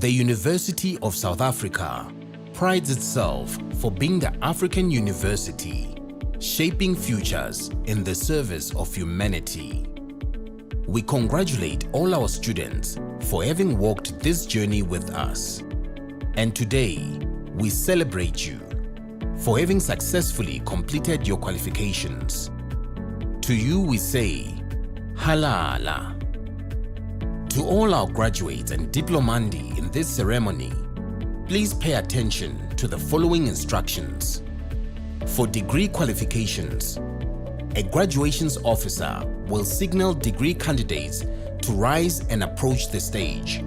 The University of South Africa prides itself for being the African university, shaping futures in the service of humanity. We congratulate all our students for having walked this journey with us. And today, we celebrate you for having successfully completed your qualifications. To you we say, Halala. To all our graduates and diplomandi in this ceremony, please pay attention to the following instructions. For degree qualifications, a graduations officer will signal degree candidates to rise and approach the stage.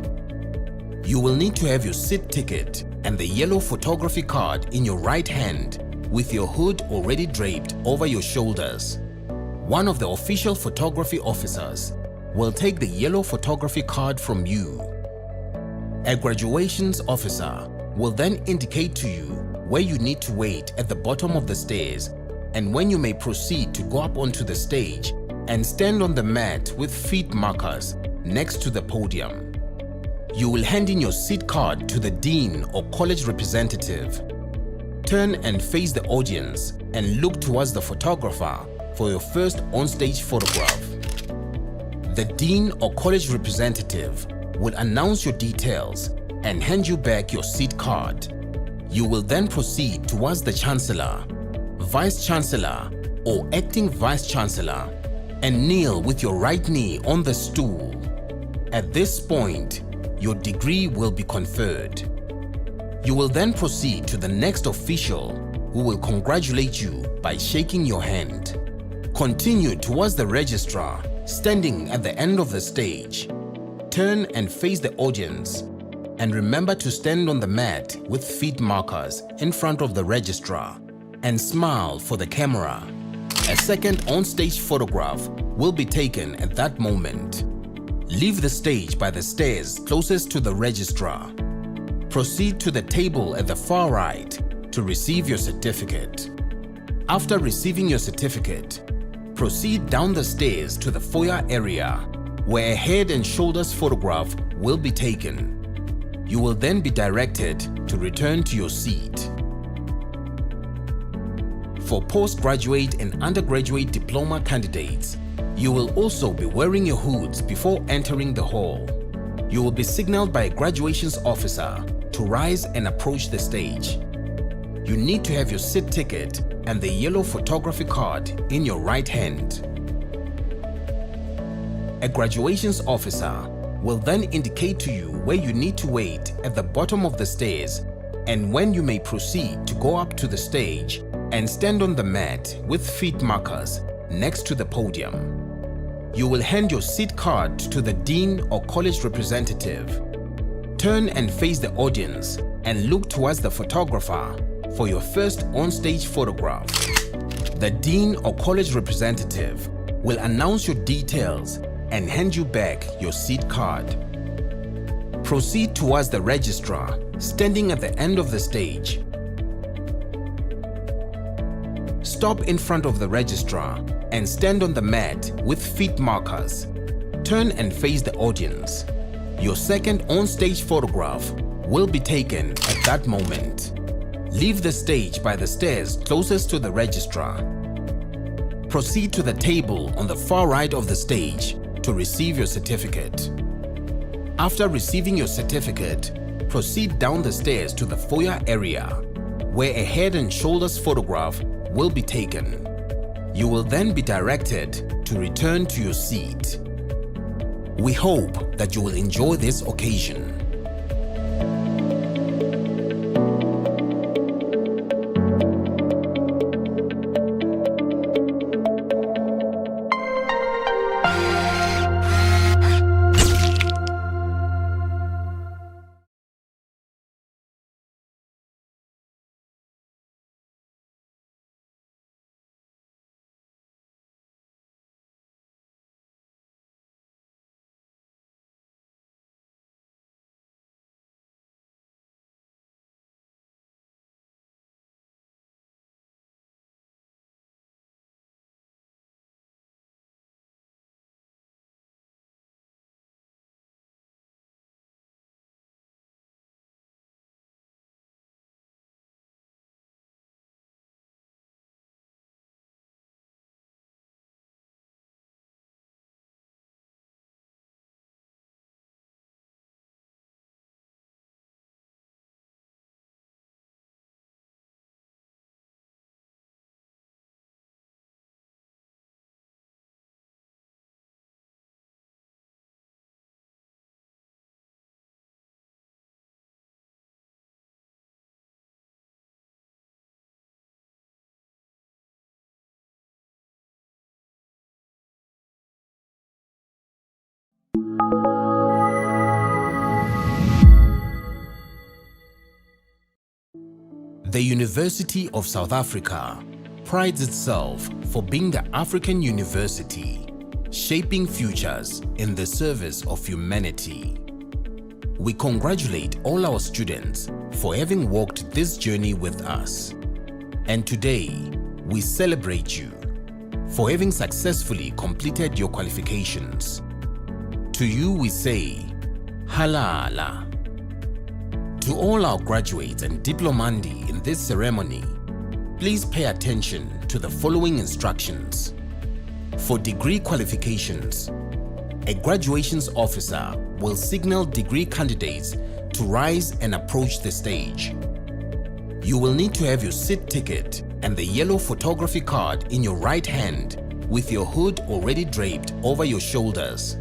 You will need to have your seat ticket and the yellow photography card in your right hand with your hood already draped over your shoulders. One of the official photography officers will take the yellow photography card from you. A graduations officer will then indicate to you where you need to wait at the bottom of the stairs and when you may proceed to go up onto the stage and stand on the mat with feet markers next to the podium. You will hand in your seat card to the dean or college representative. Turn and face the audience and look towards the photographer for your first on-stage photograph. The dean or college representative will announce your details and hand you back your seat card. You will then proceed towards the chancellor, vice chancellor or acting vice chancellor and kneel with your right knee on the stool. At this point, your degree will be conferred. You will then proceed to the next official who will congratulate you by shaking your hand. Continue towards the registrar standing at the end of the stage. Turn and face the audience and remember to stand on the mat with feet markers in front of the registrar and smile for the camera. A second on-stage photograph will be taken at that moment. Leave the stage by the stairs closest to the registrar. Proceed to the table at the far right to receive your certificate. After receiving your certificate, proceed down the stairs to the foyer area where a head and shoulders photograph will be taken. You will then be directed to return to your seat. For postgraduate and undergraduate diploma candidates, you will also be wearing your hoods before entering the hall. You will be signaled by a graduations officer to rise and approach the stage. You need to have your seat ticket and the yellow photography card in your right hand. A graduations officer will then indicate to you where you need to wait at the bottom of the stairs and when you may proceed to go up to the stage and stand on the mat with feet markers next to the podium. You will hand your seat card to the dean or college representative. Turn and face the audience and look towards the photographer for your first on-stage photograph. The dean or college representative will announce your details and hand you back your seat card. Proceed towards the registrar standing at the end of the stage. Stop in front of the registrar and stand on the mat with feet markers. Turn and face the audience. Your second on-stage photograph will be taken at that moment. Leave the stage by the stairs closest to the registrar. Proceed to the table on the far right of the stage to receive your certificate. After receiving your certificate, proceed down the stairs to the foyer area where a head and shoulders photograph will be taken. You will then be directed to return to your seat. We hope that you will enjoy this occasion. The University of South Africa prides itself for being the African university, shaping futures in the service of humanity. We congratulate all our students for having walked this journey with us. And today, we celebrate you for having successfully completed your qualifications. To you we say, Halala. To all our graduates and diplomandi in this ceremony, please pay attention to the following instructions. For degree qualifications, a graduations officer will signal degree candidates to rise and approach the stage. You will need to have your seat ticket and the yellow photography card in your right hand with your hood already draped over your shoulders.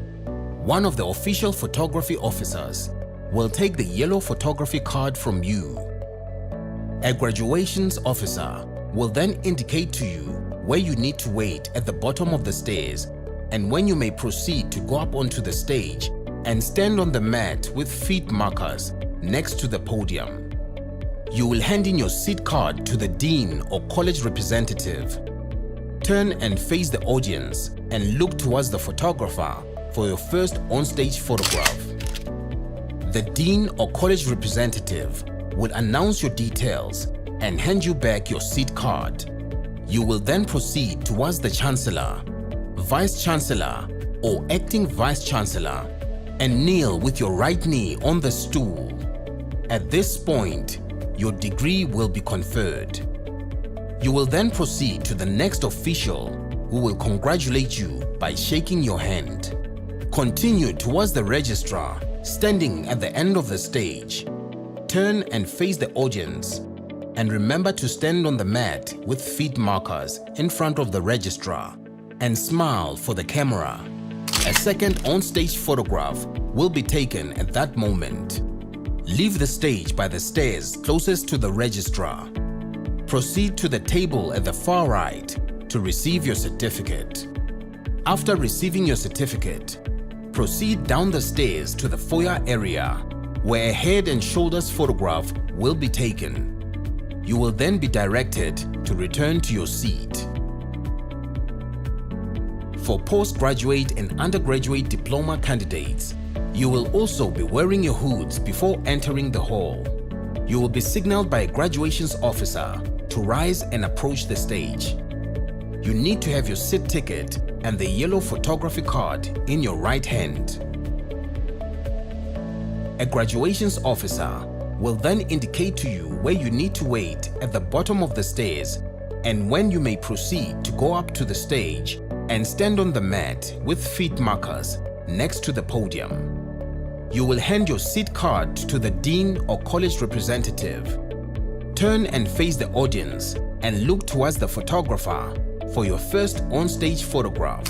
One of the official photography officers will take the yellow photography card from you. A graduations officer will then indicate to you where you need to wait at the bottom of the stairs and when you may proceed to go up onto the stage and stand on the mat with feet markers next to the podium. You will hand in your seat card to the dean or college representative. Turn and face the audience and look towards the photographer for your first on-stage photograph. The dean or college representative will announce your details and hand you back your seat card. You will then proceed towards the Chancellor, Vice Chancellor or Acting Vice Chancellor and kneel with your right knee on the stool. At this point, your degree will be conferred. You will then proceed to the next official who will congratulate you by shaking your hand. Continue towards the registrar standing at the end of the stage. Turn and face the audience and remember to stand on the mat with feet markers in front of the registrar and smile for the camera. A second on-stage photograph will be taken at that moment. Leave the stage by the stairs closest to the registrar. Proceed to the table at the far right to receive your certificate. After receiving your certificate, proceed down the stairs to the foyer area where a head and shoulders photograph will be taken. You will then be directed to return to your seat. For postgraduate and undergraduate diploma candidates, you will also be wearing your hoods before entering the hall. You will be signaled by a graduations officer to rise and approach the stage. You need to have your seat ticket and the yellow photography card in your right hand. A graduations officer will then indicate to you where you need to wait at the bottom of the stairs and when you may proceed to go up to the stage and stand on the mat with feet markers next to the podium. You will hand your seat card to the dean or college representative. Turn and face the audience and look towards the photographer for your first on-stage photograph.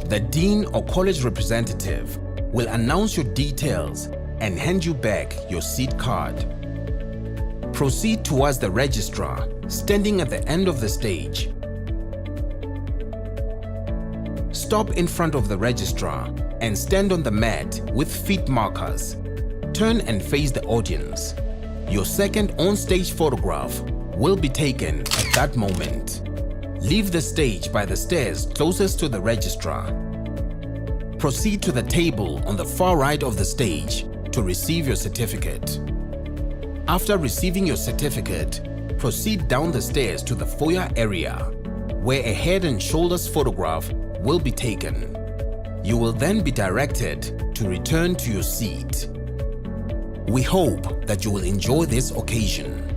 The dean or college representative will announce your details and hand you back your seat card. Proceed towards the registrar standing at the end of the stage. Stop in front of the registrar and stand on the mat with feet markers. Turn and face the audience. Your second on-stage photograph will be taken at that moment. Leave the stage by the stairs closest to the registrar. Proceed to the table on the far right of the stage to receive your certificate. After receiving your certificate, proceed down the stairs to the foyer area where a head and shoulders photograph will be taken. You will then be directed to return to your seat. We hope that you will enjoy this occasion.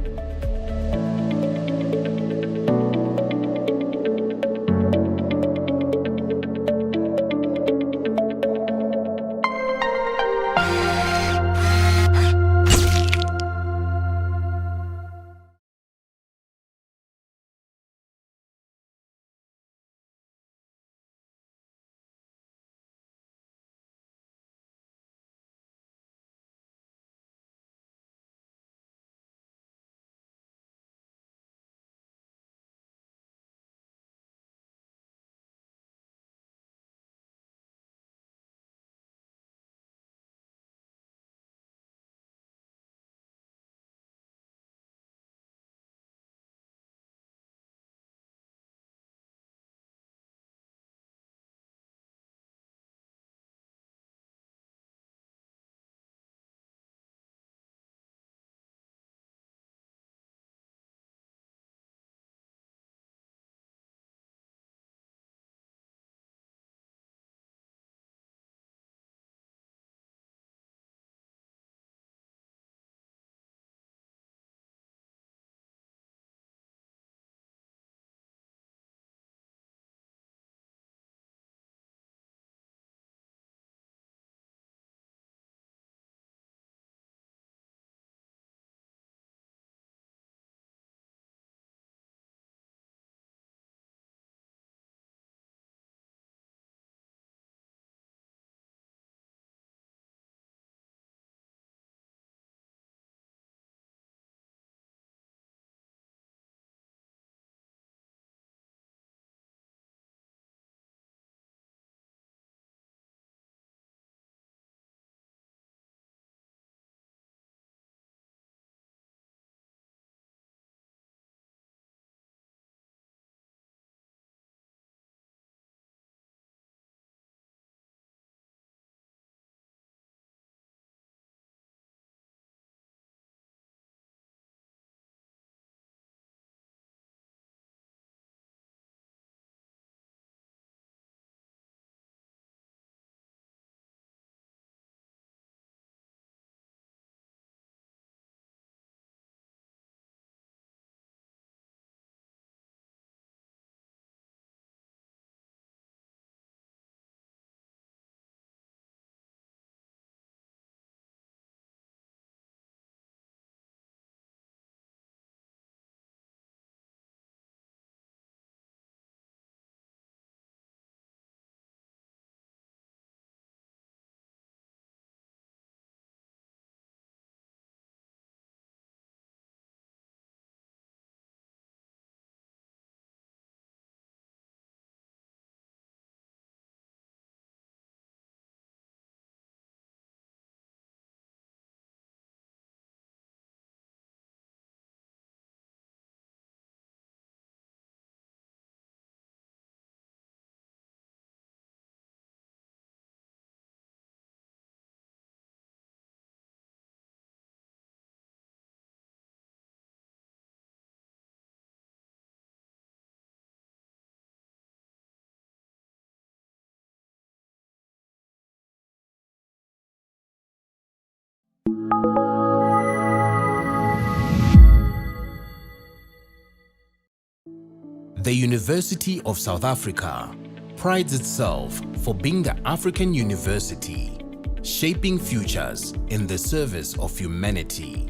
The University of South Africa prides itself for being the African university, shaping futures in the service of humanity.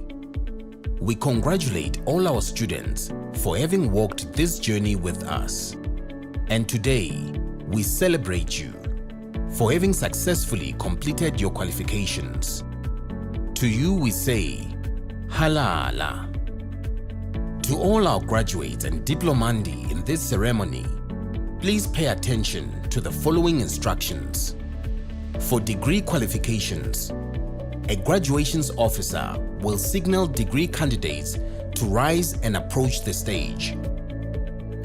We congratulate all our students for having walked this journey with us. And today, we celebrate you for having successfully completed your qualifications. To you we say, Halala. To all our graduates and diplomandi in this ceremony, please pay attention to the following instructions. For degree qualifications, a graduations officer will signal degree candidates to rise and approach the stage.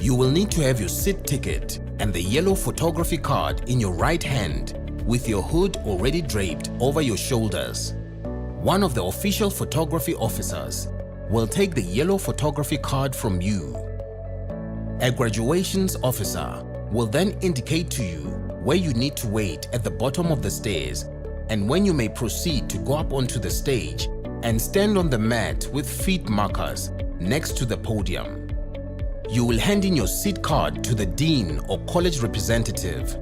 You will need to have your seat ticket and the yellow photography card in your right hand with your hood already draped over your shoulders. One of the official photography officers will take the yellow photography card from you. A graduations officer will then indicate to you where you need to wait at the bottom of the stairs and when you may proceed to go up onto the stage and stand on the mat with feet markers next to the podium. You will hand in your seat card to the dean or college representative.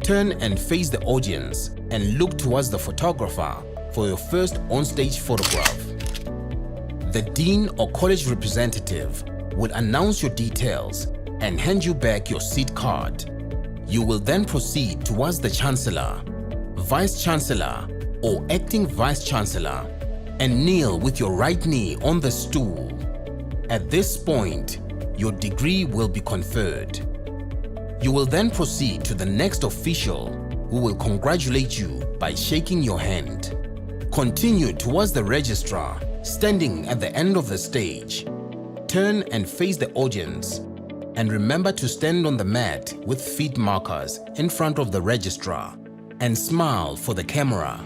Turn and face the audience and look towards the photographer for your first on-stage photograph. The dean or college representative will announce your details and hand you back your seat card. You will then proceed towards the chancellor, vice chancellor or acting vice chancellor and kneel with your right knee on the stool. At this point, your degree will be conferred. You will then proceed to the next official who will congratulate you by shaking your hand. Continue towards the registrar standing at the end of the stage. Turn and face the audience and remember to stand on the mat with feet markers in front of the registrar and smile for the camera.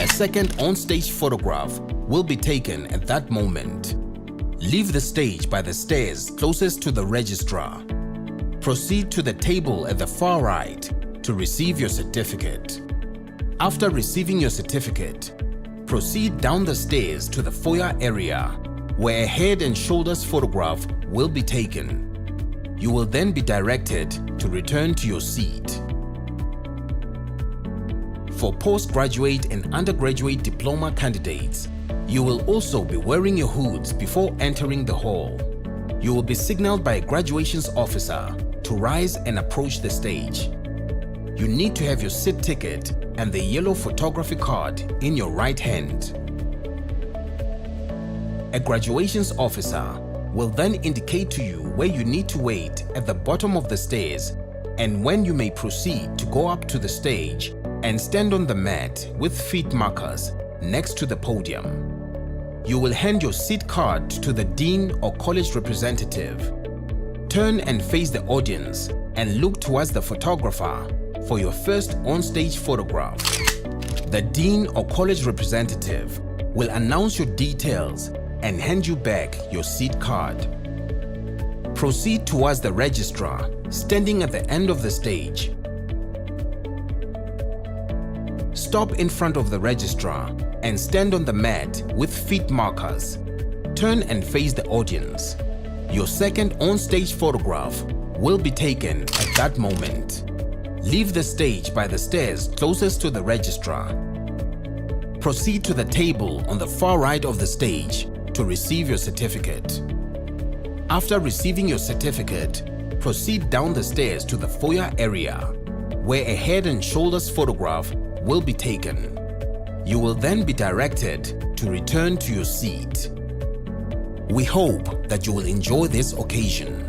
A second on-stage photograph will be taken at that moment. Leave the stage by the stairs closest to the registrar. Proceed to the table at the far right to receive your certificate. After receiving your certificate, proceed down the stairs to the foyer area where a head and shoulders photograph will be taken. You will then be directed to return to your seat. For postgraduate and undergraduate diploma candidates, you will also be wearing your hoods before entering the hall. You will be signaled by a graduations officer to rise and approach the stage. You need to have your seat ticket and the yellow photography card in your right hand. A graduations officer will then indicate to you where you need to wait at the bottom of the stairs and when you may proceed to go up to the stage and stand on the mat with feet markers next to the podium. You will hand your seat card to the dean or college representative. Turn and face the audience and look towards the photographer for your first on-stage photograph. The dean or college representative will announce your details and hand you back your seat card. Proceed towards the registrar standing at the end of the stage. Stop in front of the registrar and stand on the mat with feet markers. Turn and face the audience. Your second on-stage photograph will be taken at that moment. Leave the stage by the stairs closest to the registrar. Proceed to the table on the far right of the stage to receive your certificate. After receiving your certificate, proceed down the stairs to the foyer area where a head and shoulders photograph will be taken. You will then be directed to return to your seat. We hope that you will enjoy this occasion.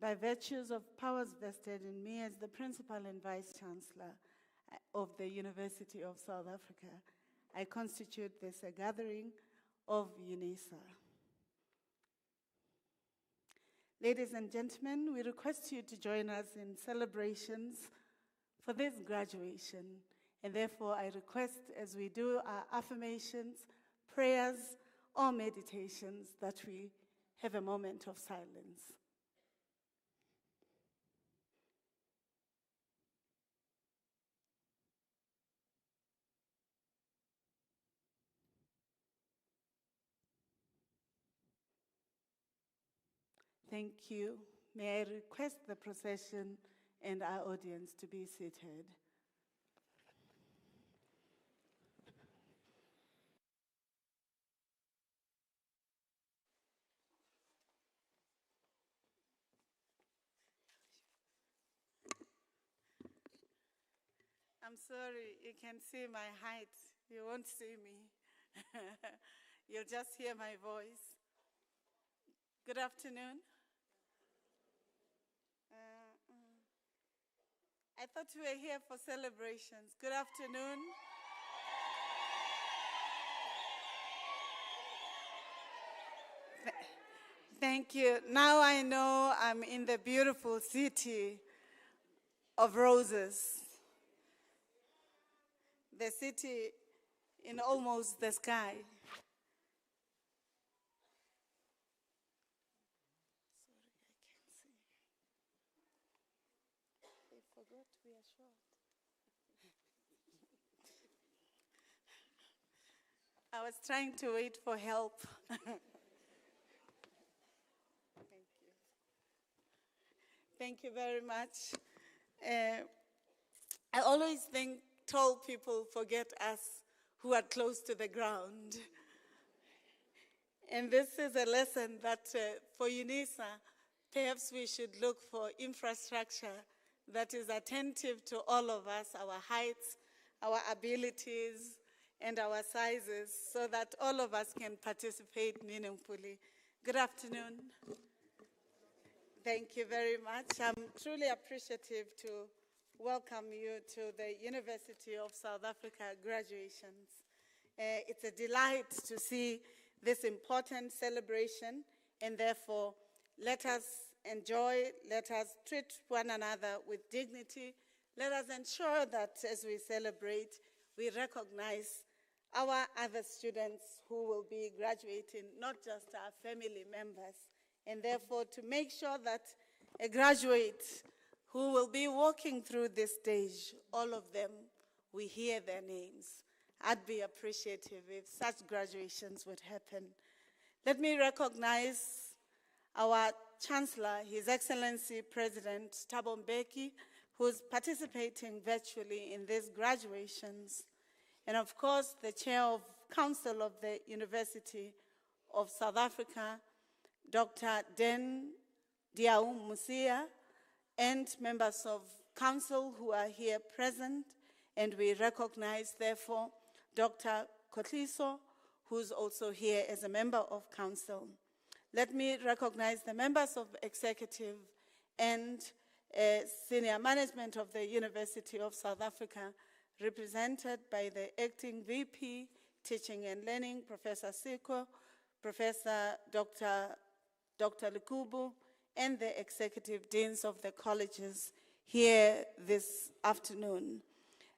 by virtues of powers vested in me as the Principal and Vice-Chancellor of the University of South Africa, I constitute this a gathering of UNISA. Ladies and gentlemen, we request you to join us in celebrations for this graduation, and therefore I request, as we do our affirmations, prayers, or meditations, that we have a moment of silence. Thank you. May I request the procession and our audience to be seated. I'm sorry, you can see my height. You won't see me. You'll just hear my voice. Good afternoon. I thought we were here for celebrations. Good afternoon. Thank you. Now I know I'm in the beautiful city of roses. The city in almost the sky. Sorry, I can't see. They forgot we are short. I was trying to wait for help. Thank you. Thank you very much. I always think tall people forget us who are close to the ground. And this is a lesson that for UNISA, perhaps we should look for infrastructure that is attentive to all of us, our heights, our abilities, and our sizes, so that all of us can participate meaningfully. Good afternoon. Thank you very much. I'm truly appreciative to welcome you to the University of South Africa graduations. It's a delight to see this important celebration, and therefore let us enjoy, let us treat one another with dignity. Let us ensure that as we celebrate, we recognize our other students who will be graduating, not just our family members, and therefore to make sure that a graduate who will be walking through this stage, all of them, we hear their names. I'd be appreciative if such graduations would happen. Let me recognize our Chancellor, His Excellency President Thabo Mbeki, who's participating virtually in these graduations. And of course, the Chair of Council of the University of South Africa, Dr. Den Diau Musia, and members of Council who are here present. And we recognize, therefore, Dr. Kotliso, who's also here as a member of Council. Let me recognize the members of Executive and senior management of the University of South Africa, represented by the Acting VP, Teaching and Learning, Professor Siko, Professor Dr. Likubu, and the Executive Deans of the colleges here this afternoon.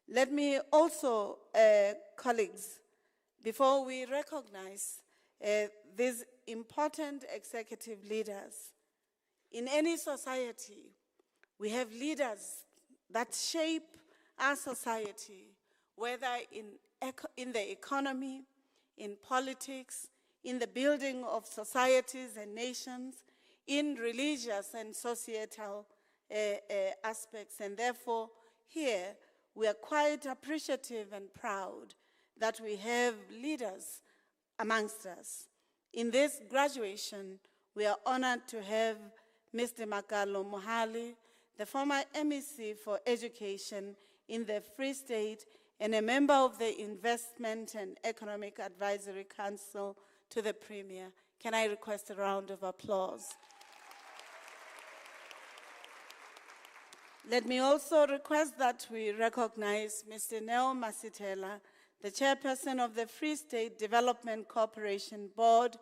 Let me also, colleagues, before we recognize these important executive leaders, in any society, we have leaders that shape our society, whether in the economy, in politics, in the building of societies and nations, in religious and societal aspects. And therefore, here, we are quite appreciative and proud that we have leaders amongst us. In this graduation, we are honored to have Mr. Makalo Mohali, the former MEC for Education in the Free State and a member of the Investment and Economic Advisory Council to the Premier. Can I request a round of applause? Let me also request that we recognize Mr. Neo Masitela, the chairperson of the Free State Development Corporation Board,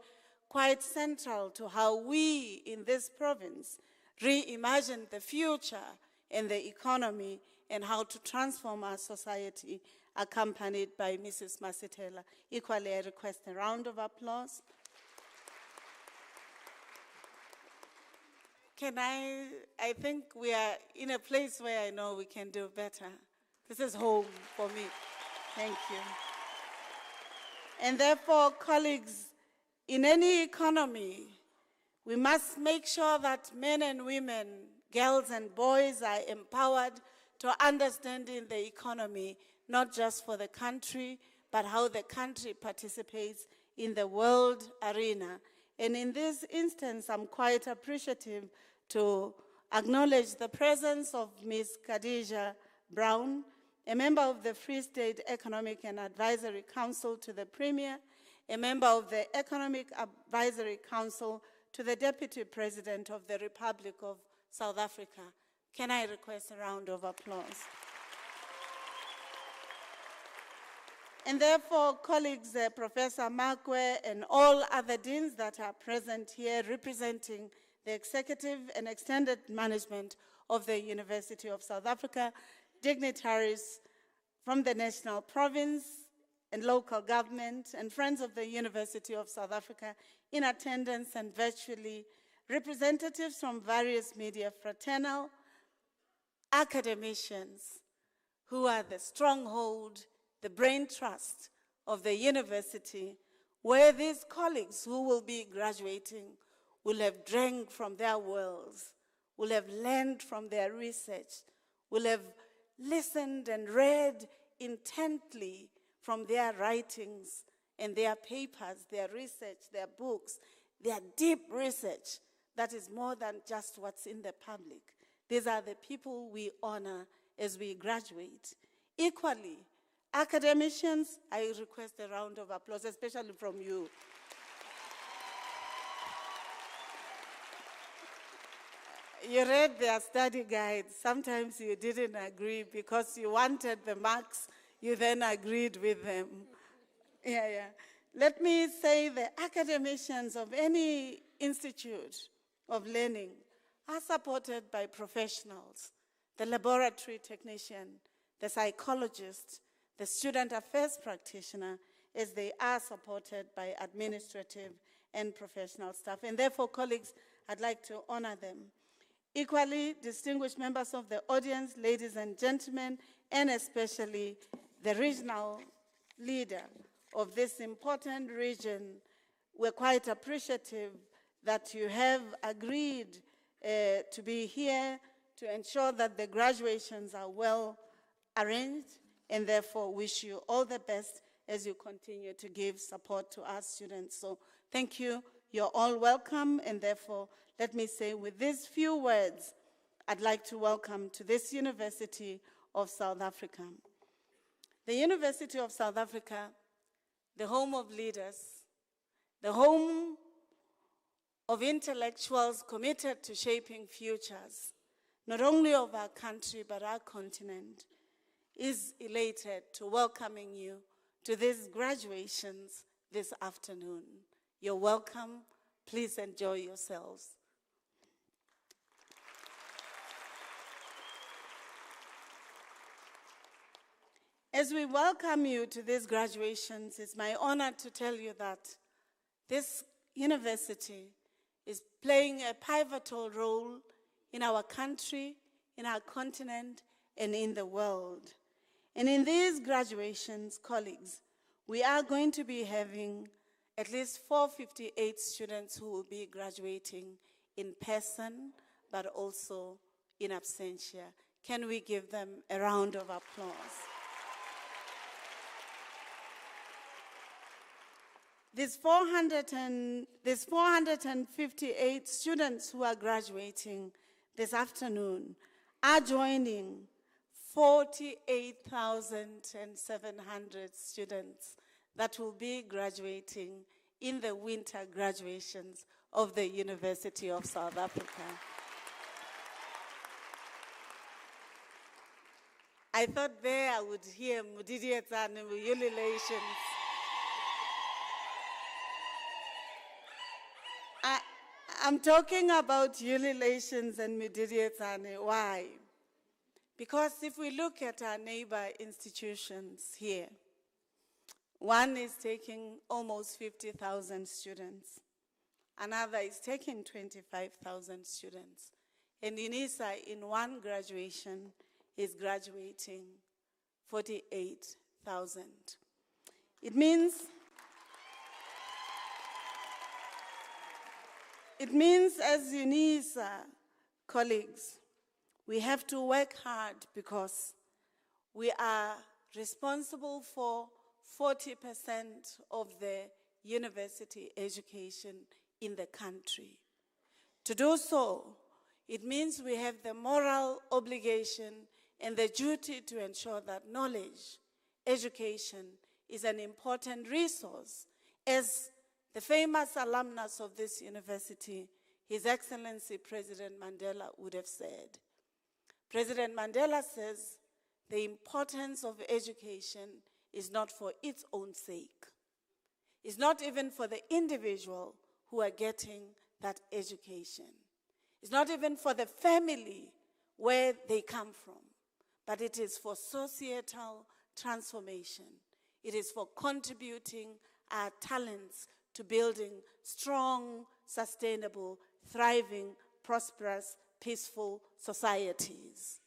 quite central to how we in this province reimagine the future in the economy and how to transform our society, accompanied by Mrs. Masitela. Equally, I request a round of applause. I think we are in a place where I know we can do better. This is home for me. Thank you. And therefore, colleagues, in any economy, we must make sure that men and women, girls and boys are empowered to understand in the economy, not just for the country, but how the country participates in the world arena. And in this instance, I'm quite appreciative to acknowledge the presence of Ms. Khadija Brown, a member of the Free State Economic and Advisory Council to the Premier, a member of the Economic Advisory Council to the Deputy President of the Republic of South Africa. Can I request a round of applause? And therefore, colleagues, Professor Makwe and all other deans that are present here representing the executive and extended management of the University of South Africa, dignitaries from the national province and local government, and friends of the University of South Africa in attendance and virtually, representatives from various media fraternal, academicians who are the stronghold, the brain trust of the university, where these colleagues who will be graduating will have drank from their wells, will have learned from their research, will have listened and read intently from their writings and their papers, their research, their books, their deep research that is more than just what's in the public. These are the people we honor as we graduate. Equally, academicians, I request a round of applause, especially from you. You read their study guides. Sometimes you didn't agree because you wanted the marks, you then agreed with them. Yeah. Let me say the academicians of any institute of learning are supported by professionals, the laboratory technician, the psychologist, the student affairs practitioner, as they are supported by administrative and professional staff. And therefore, colleagues, I'd like to honor them. Equally, distinguished members of the audience, ladies and gentlemen, and especially the regional leader of this important region, we're quite appreciative that you have agreed to be here to ensure that the graduations are well arranged, and therefore wish you all the best as you continue to give support to our students. So thank you. You're all welcome, and therefore let me say with these few words, I'd like to welcome to this University of South Africa. The University of South Africa, the home of leaders, the home of intellectuals committed to shaping futures, not only of our country but our continent, is elated to welcoming you to these graduations this afternoon. You're welcome. Please enjoy yourselves. As we welcome you to these graduations, it's my honor to tell you that this university is playing a pivotal role in our country, in our continent, and in the world. And in these graduations, colleagues, we are going to be having at least 458 students who will be graduating in person, but also in absentia. Can we give them a round of applause? These 458 students who are graduating this afternoon are joining 48,700 students that will be graduating in the winter graduations of the University of South Africa. I thought there I would hear Mudidietsane ululations. I'm talking about ululations and Mudidietsane. Why? Because if we look at our neighbor institutions here, one is taking almost 50,000 students. Another is taking 25,000 students. And UNISA, in one graduation, is graduating 48,000. It means as UNISA colleagues, we have to work hard because we are responsible for 40% of the university education in the country. To do so, it means we have the moral obligation and the duty to ensure that knowledge, education is an important resource. As the famous alumnus of this university, His Excellency President Mandela would have said. President Mandela says the importance of education is not for its own sake. It's not even for the individual who are getting that education. It's not even for the family where they come from, but it is for societal transformation. It is for contributing our talents to building strong, sustainable, thriving, prosperous, peaceful societies.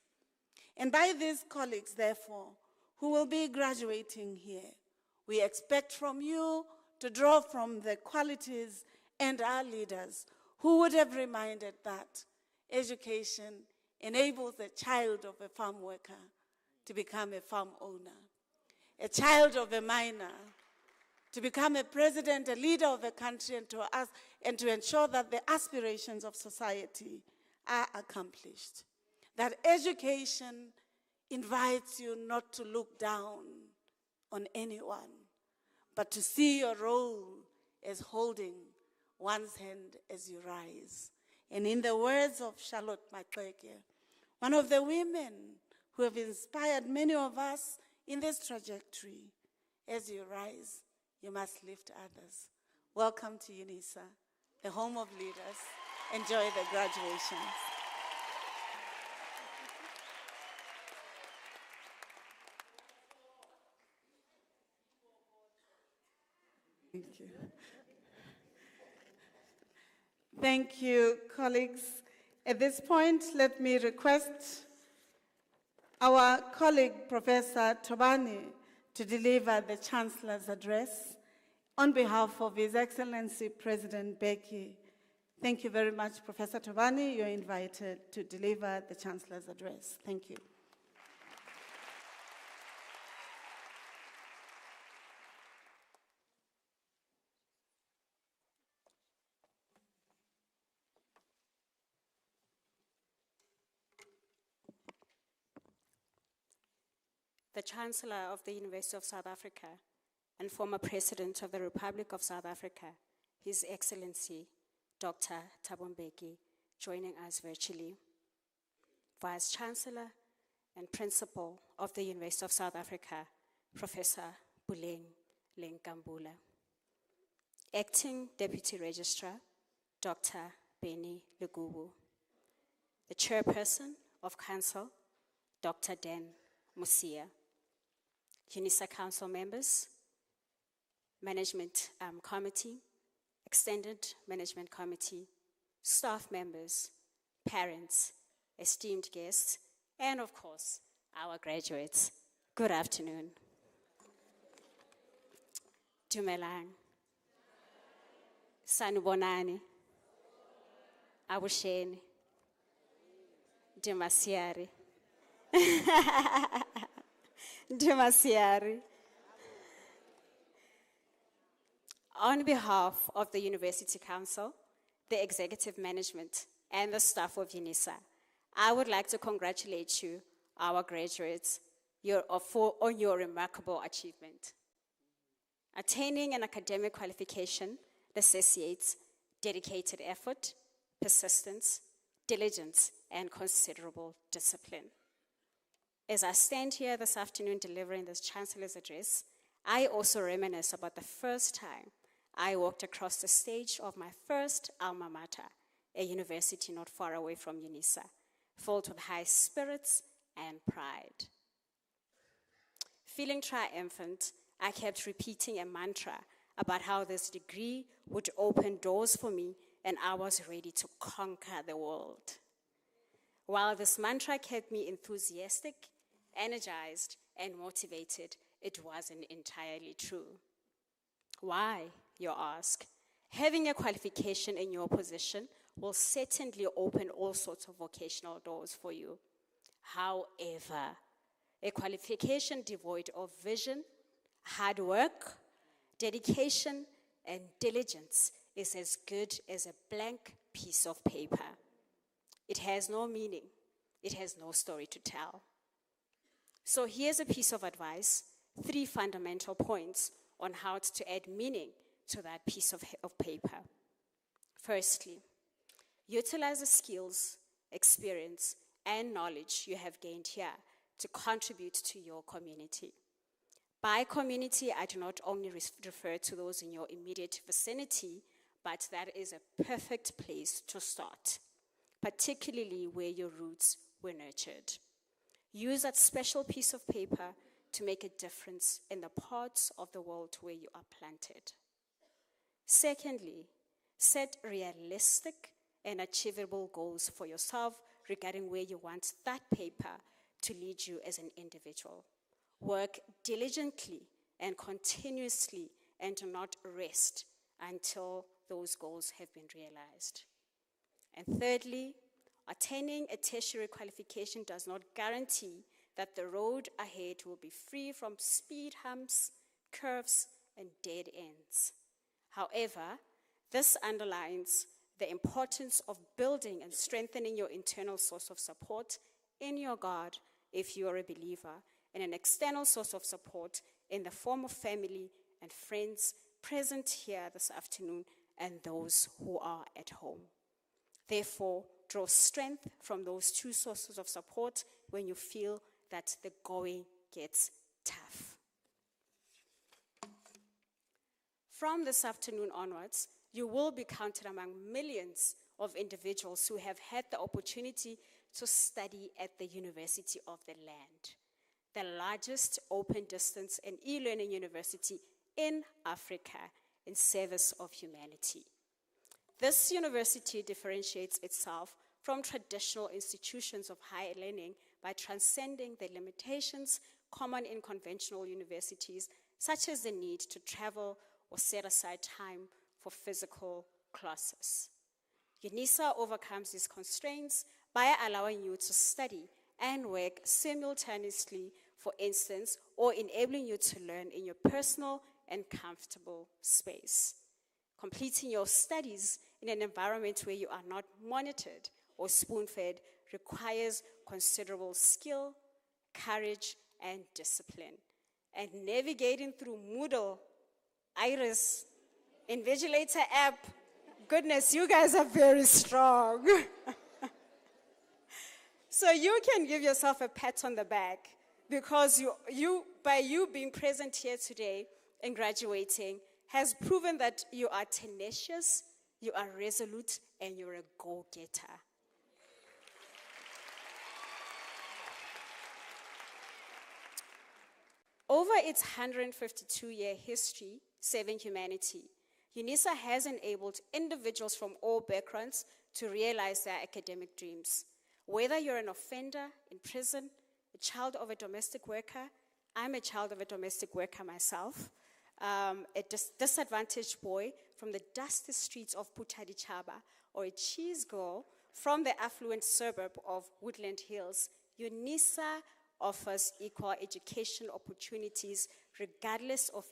And by these colleagues, therefore, who will be graduating here, we expect from you to draw from the qualities and our leaders who would have reminded that education enables a child of a farm worker to become a farm owner, a child of a miner to become a president, a leader of a country, and to ensure that the aspirations of society are accomplished. That education invites you not to look down on anyone, but to see your role as holding one's hand as you rise. And in the words of Charlotte Maxeke, one of the women who have inspired many of us in this trajectory, as you rise, you must lift others. Welcome to UNISA, the home of leaders. Enjoy the graduations. Thank you. Thank you, colleagues. At this point, let me request our colleague, Professor Tobani, to deliver the Chancellor's address on behalf of His Excellency President Mbeki. Thank you very much, Professor Tobani. You're invited to deliver the Chancellor's address. Thank you. The Chancellor of the University of South Africa and former President of the Republic of South Africa, His Excellency Dr. Thabo Mbeki, joining us virtually. Vice Chancellor and Principal of the University of South Africa, Professor Buleng Lenkambula. Acting Deputy Registrar, Dr. Benny Legubu. The Chairperson of Council, Dr. Dan Musia. UNISA Council members, Management Committee, Extended Management Committee, staff members, parents, esteemed guests, and of course, our graduates. Good afternoon. Dumelang. Sanubonani. Abusheni. Demasiari. Demasiari. On behalf of the University Council, the Executive Management, and the staff of UNISA, I would like to congratulate you, our graduates, on your remarkable achievement. Attaining an academic qualification necessitates dedicated effort, persistence, diligence, and considerable discipline. As I stand here this afternoon delivering this Chancellor's address, I also reminisce about the first time I walked across the stage of my first alma mater, a university not far away from UNISA, filled with high spirits and pride. Feeling triumphant, I kept repeating a mantra about how this degree would open doors for me and I was ready to conquer the world. While this mantra kept me enthusiastic, energized, and motivated, it wasn't entirely true. Why, you ask? Having a qualification in your position will certainly open all sorts of vocational doors for you. However, a qualification devoid of vision, hard work, dedication, and diligence is as good as a blank piece of paper. It has no meaning. It has no story to tell. So here's a piece of advice, 3 fundamental points on how to add meaning to that piece of paper. Firstly, utilize the skills, experience, and knowledge you have gained here to contribute to your community. By community, I do not only refer to those in your immediate vicinity, but that is a perfect place to start, particularly where your roots were nurtured. Use that special piece of paper to make a difference in the parts of the world where you are planted. Secondly, set realistic and achievable goals for yourself regarding where you want that paper to lead you as an individual. Work diligently and continuously and do not rest until those goals have been realized. And thirdly, attaining a tertiary qualification does not guarantee that the road ahead will be free from speed humps, curves, and dead ends. However, this underlines the importance of building and strengthening your internal source of support in your God if you are a believer, and an external source of support in the form of family and friends present here this afternoon and those who are at home. Therefore, draw strength from those 2 sources of support when you feel that the going gets tough. From this afternoon onwards, you will be counted among millions of individuals who have had the opportunity to study at the University of the Land, the largest open distance and e-learning university in Africa in service of humanity. This university differentiates itself from traditional institutions of higher learning by transcending the limitations common in conventional universities, such as the need to travel or set aside time for physical classes. UNISA overcomes these constraints by allowing you to study and work simultaneously, for instance, or enabling you to learn in your personal and comfortable space. Completing your studies in an environment where you are not monitored or spoon-fed requires considerable skill, courage, and discipline. And navigating through Moodle, Iris, Invigilator app, goodness, you guys are very strong. So you can give yourself a pat on the back because by you being present here today and graduating has proven that you are tenacious, you are resolute, and you're a go-getter. Over its 152-year history serving humanity, UNISA has enabled individuals from all backgrounds to realize their academic dreams. Whether you're an offender in prison, a child of a domestic worker, I'm a child of a domestic worker myself, a disadvantaged boy from the dusty streets of Putadichaba, or a cheese girl from the affluent suburb of Woodland Hills, UNISA offers equal education opportunities regardless of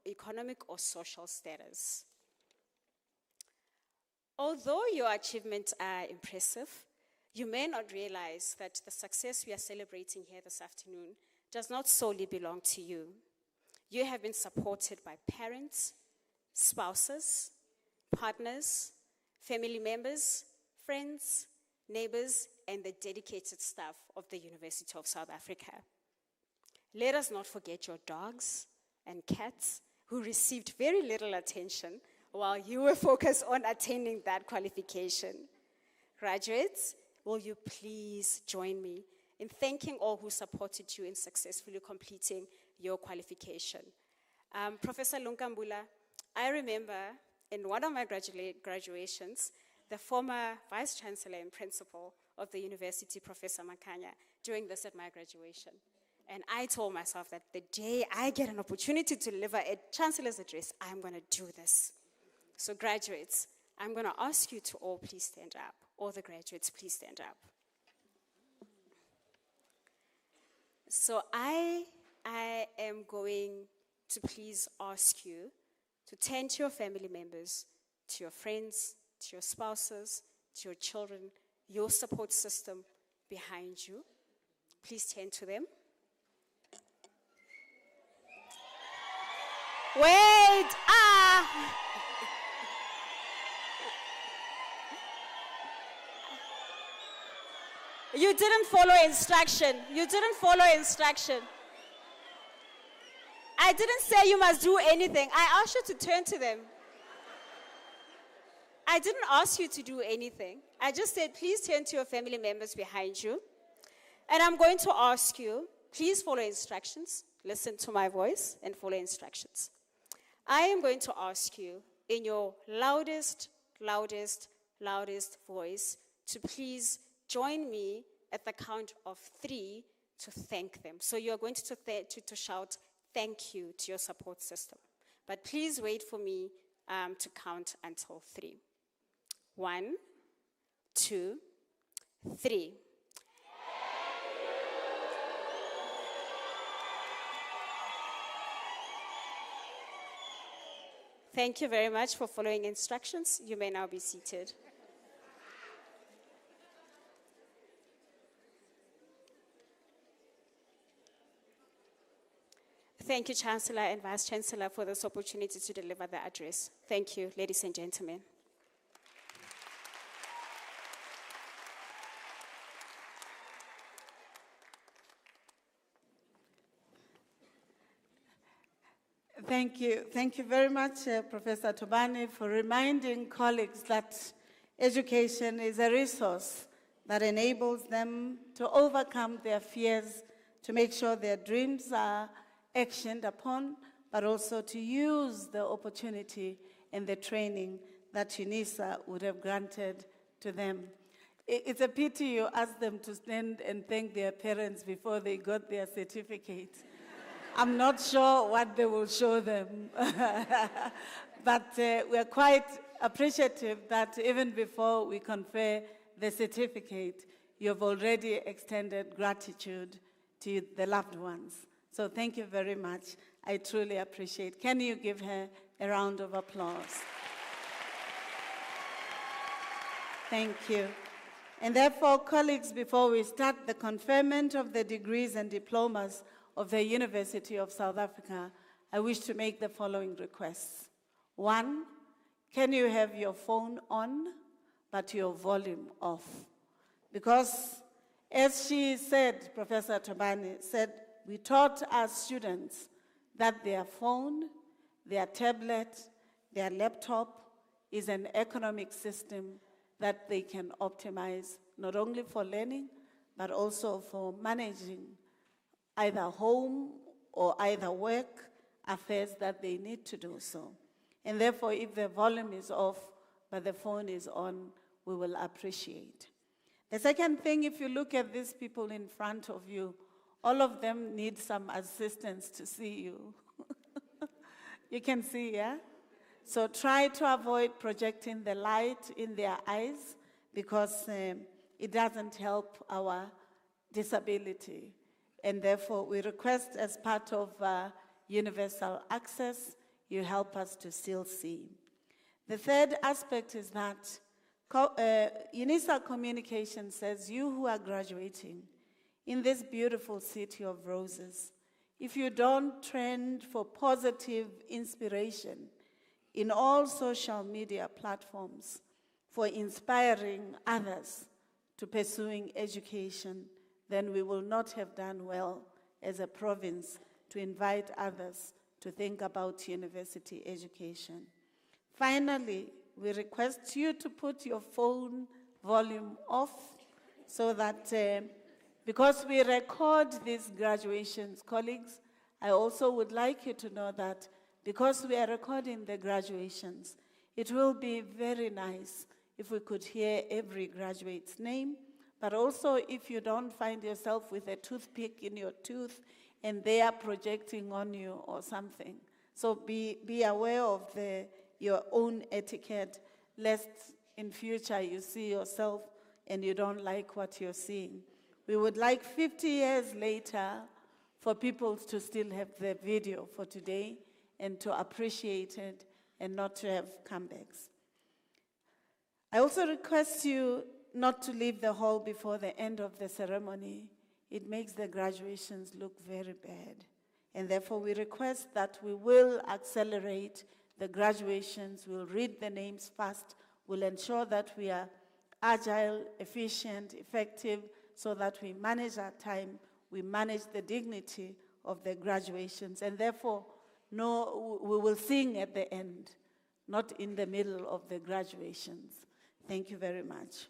economic or social status. Although your achievements are impressive, you may not realize that the success we are celebrating here this afternoon does not solely belong to you. You have been supported by parents, spouses, partners, family members, friends, neighbors, and the dedicated staff of the University of South Africa. Let us not forget your dogs and cats who received very little attention while you were focused on attaining that qualification. Graduates, will you please join me in thanking all who supported you in successfully completing your qualification. Professor Lunkambula, I remember in one of my graduations, the former Vice Chancellor and Principal of the University, Professor Makanya, doing this at my graduation. And I told myself that the day I get an opportunity to deliver a Chancellor's address, I'm going to do this. So graduates, I'm going to ask you to all please stand up. All the graduates, please stand up. So I am going to please ask you to turn to your family members, to your friends, to your spouses, to your children, your support system behind you. Please turn to them. Wait! You didn't follow instruction. You didn't follow instruction. I didn't say you must do anything. I asked you to turn to them. I didn't ask you to do anything. I just said, please turn to your family members behind you. And I'm going to ask you, please follow instructions. Listen to my voice and follow instructions. I am going to ask you in your loudest voice to please join me at the count of 3 to thank them. So you're going to shout thank you to your support system. But please wait for me to count until 3. 1, 2, 3. Thank you very much for following instructions. You may now be seated. Thank you, Chancellor and Vice Chancellor, for this opportunity to deliver the address. Thank you, ladies and gentlemen. Thank you. Thank you very much, Professor Tobani, for reminding colleagues that education is a resource that enables them to overcome their fears, to make sure their dreams are actioned upon, but also to use the opportunity and the training that UNISA would have granted to them. It's a pity you asked them to stand and thank their parents before they got their certificate. I'm not sure what they will show them. But we're quite appreciative that even before we confer the certificate, you've already extended gratitude to the loved ones. So thank you very much. I truly appreciate. Can you give her a round of applause? Thank you. And therefore, colleagues, before we start the conferment of the degrees and diplomas of the University of South Africa, I wish to make the following requests. 1, can you have your phone on, but your volume off? Because as she said, Professor Tobani said, we taught our students that their phone, their tablet, their laptop is an economic system that they can optimize, not only for learning, but also for managing either home or either work affairs that they need to do so. And therefore, if the volume is off, but the phone is on, we will appreciate. The second thing, if you look at these people in front of you, all of them need some assistance to see you. You can see, yeah? So try to avoid projecting the light in their eyes because it doesn't help our disability. And therefore, we request as part of universal access, you help us to still see. The third aspect is that UNISA Communication says, you who are graduating in this beautiful city of roses, if you don't trend for positive inspiration in all social media platforms for inspiring others to pursuing education, then we will not have done well as a province to invite others to think about university education. Finally, we request you to put your phone volume off so that, because we record these graduations, colleagues, I also would like you to know that because we are recording the graduations, it will be very nice if we could hear every graduate's name, but also if you don't find yourself with a toothpick in your tooth and they are projecting on you or something. So be aware of your own etiquette, lest in future you see yourself and you don't like what you're seeing. We would like 50 years later for people to still have the video for today and to appreciate it and not to have comebacks. I also request you not to leave the hall before the end of the ceremony. It makes the graduations look very bad. And therefore we request that we will accelerate the graduations, we'll read the names fast, we'll ensure that we are agile, efficient, effective, so that we manage our time, we manage the dignity of the graduations, and therefore we will sing at the end, not in the middle of the graduations. Thank you very much.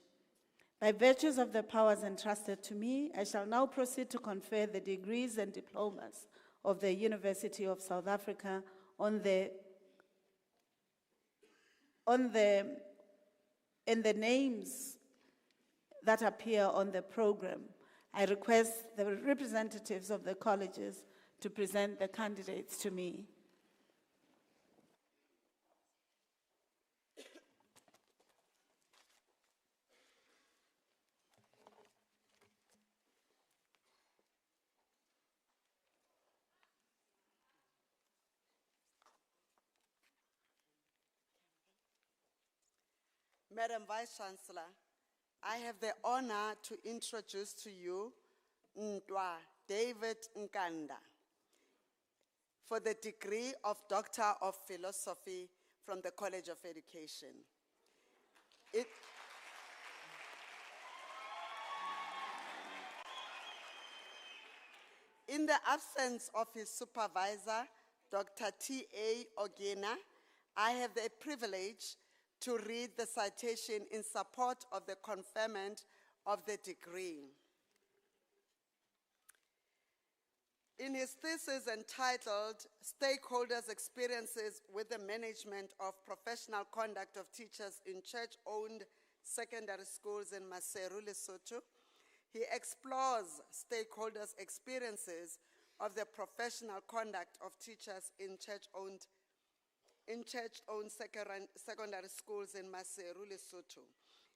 By virtues of the powers entrusted to me, I shall now proceed to confer the degrees and diplomas of the University of South Africa on the names that appear on the program. I request the representatives of the colleges to present the candidates to me. Madam Vice-Chancellor, I have the honor to introduce to you Ntwa David Nkanda for the degree of Doctor of Philosophy from the College of Education. In the absence of his supervisor, Dr. T.A. Ogena, I have the privilege to read the citation in support of the conferment of the degree. In his thesis entitled Stakeholders' Experiences with the Management of Professional Conduct of Teachers in Church-Owned Secondary Schools in Maseru, Lesotho, he explores stakeholders' experiences of the professional conduct of teachers in church-owned secondary schools in Maseru, Lesotho.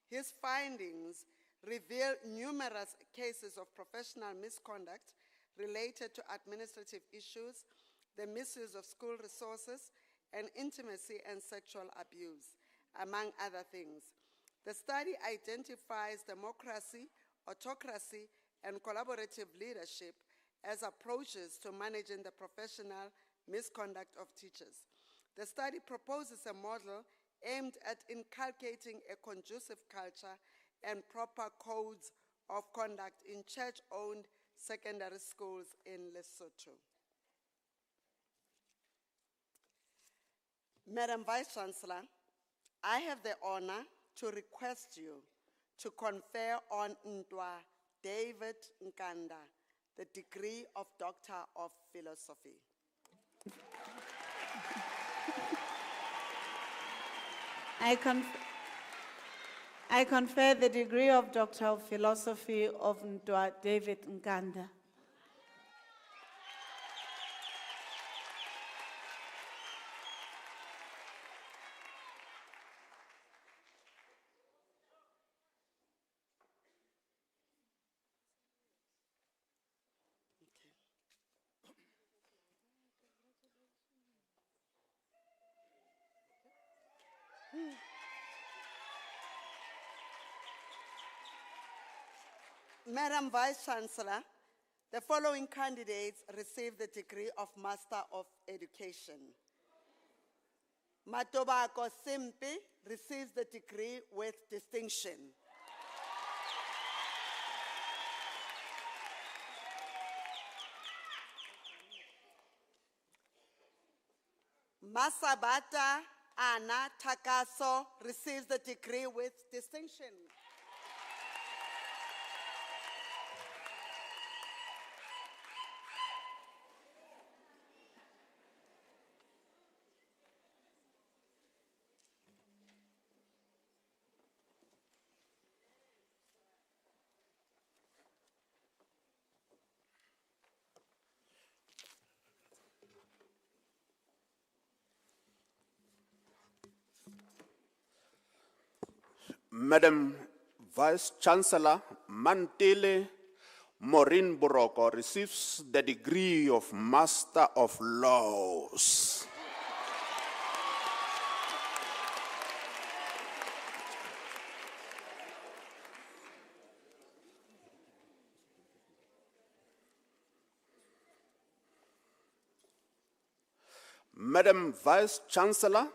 His findings reveal numerous cases of professional misconduct related to administrative issues, the misuse of school resources, and intimacy and sexual abuse, among other things. The study identifies democracy, autocracy, and collaborative leadership as approaches to managing the professional misconduct of teachers. The study proposes a model aimed at inculcating a conducive culture and proper codes of conduct in church-owned secondary schools in Lesotho. Madam Vice-Chancellor, I have the honor to request you to confer on Ntwa David Nkanda the degree of Doctor of Philosophy. I confer the degree of Doctor of Philosophy of Ntwa David Nkanda. Madam Vice-Chancellor, the following candidates received the degree of Master of Education. Matobako Simpi receives the degree with distinction. Masabata Ana Takaso receives the degree with distinction. Madam Vice Chancellor Mantele Maureen Boroko receives the degree of Master of Laws. Madam Vice Chancellor,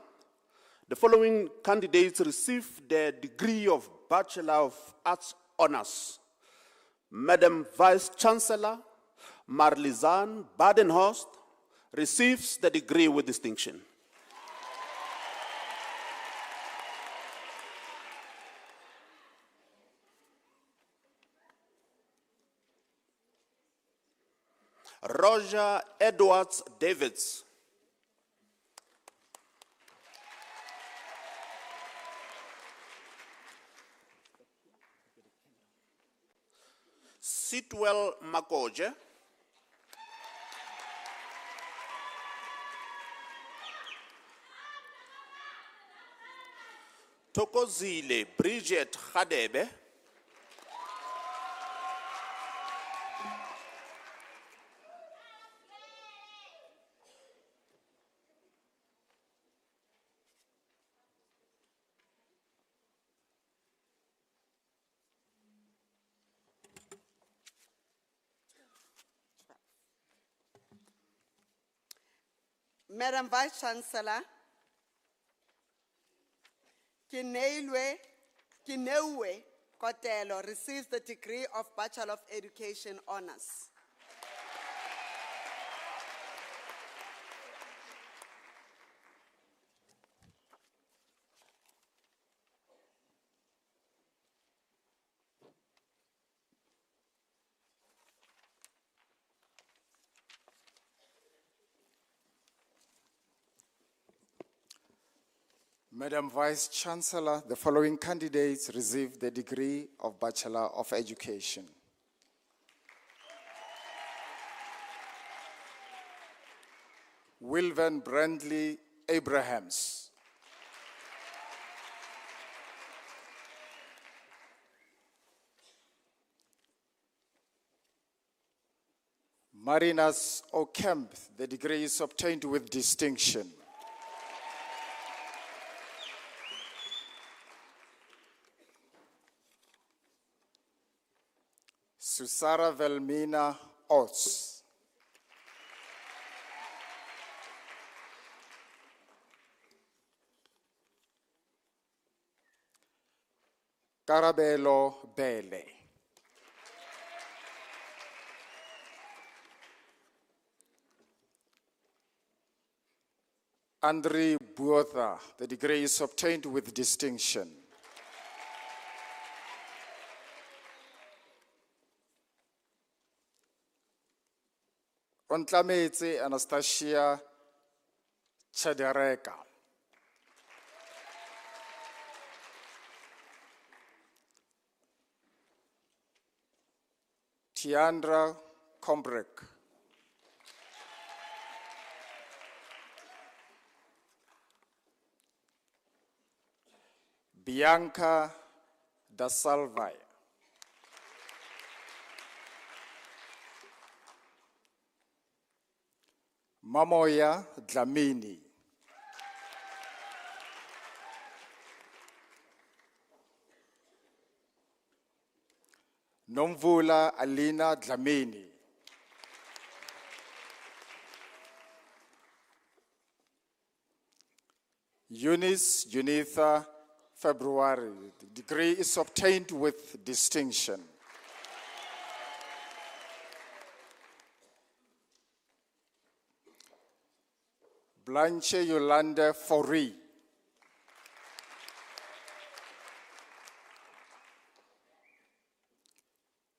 the following candidates receive the degree of Bachelor of Arts Honours. Madam Vice Chancellor Marlizan Badenhorst receives the degree with distinction. Roger Edwards Davids. Sitwell Makoje. Tokozile Bridget Khadebe. Madam Vice Chancellor, Kinewe Kotelo receives the degree of Bachelor of Education Honours. Madam Vice Chancellor, the following candidates receive the degree of Bachelor of Education. Wilvan Brandley Abrahams. Marinas O'Kemp, the degree is obtained with distinction. Susara Velmina Ots. Karabelo Bele. Andre Buotha, the degree is obtained with distinction. Ontlametse Anastasia Chadareka. Tiandra Kombrek. Bianca da Salvai. Mamoya Dlamini. Nomvula Alina Dlamini. Eunice Junitha February. The degree is obtained with distinction. Blanche Yolande Fourie.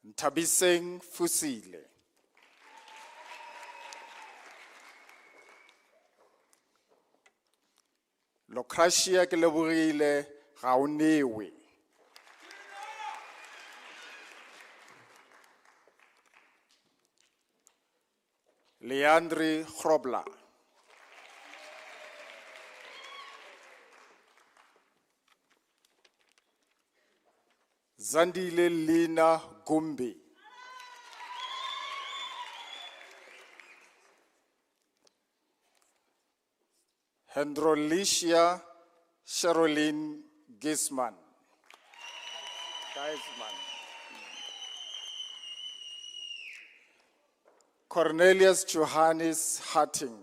Ntabiseng Fusile. Lokrasia ke lebogile ga o newe. Leandri Grobler. Zandile Lina Gumbi. Hendrolicia Sherilyn Gisman. Cornelius Johannes Hatting.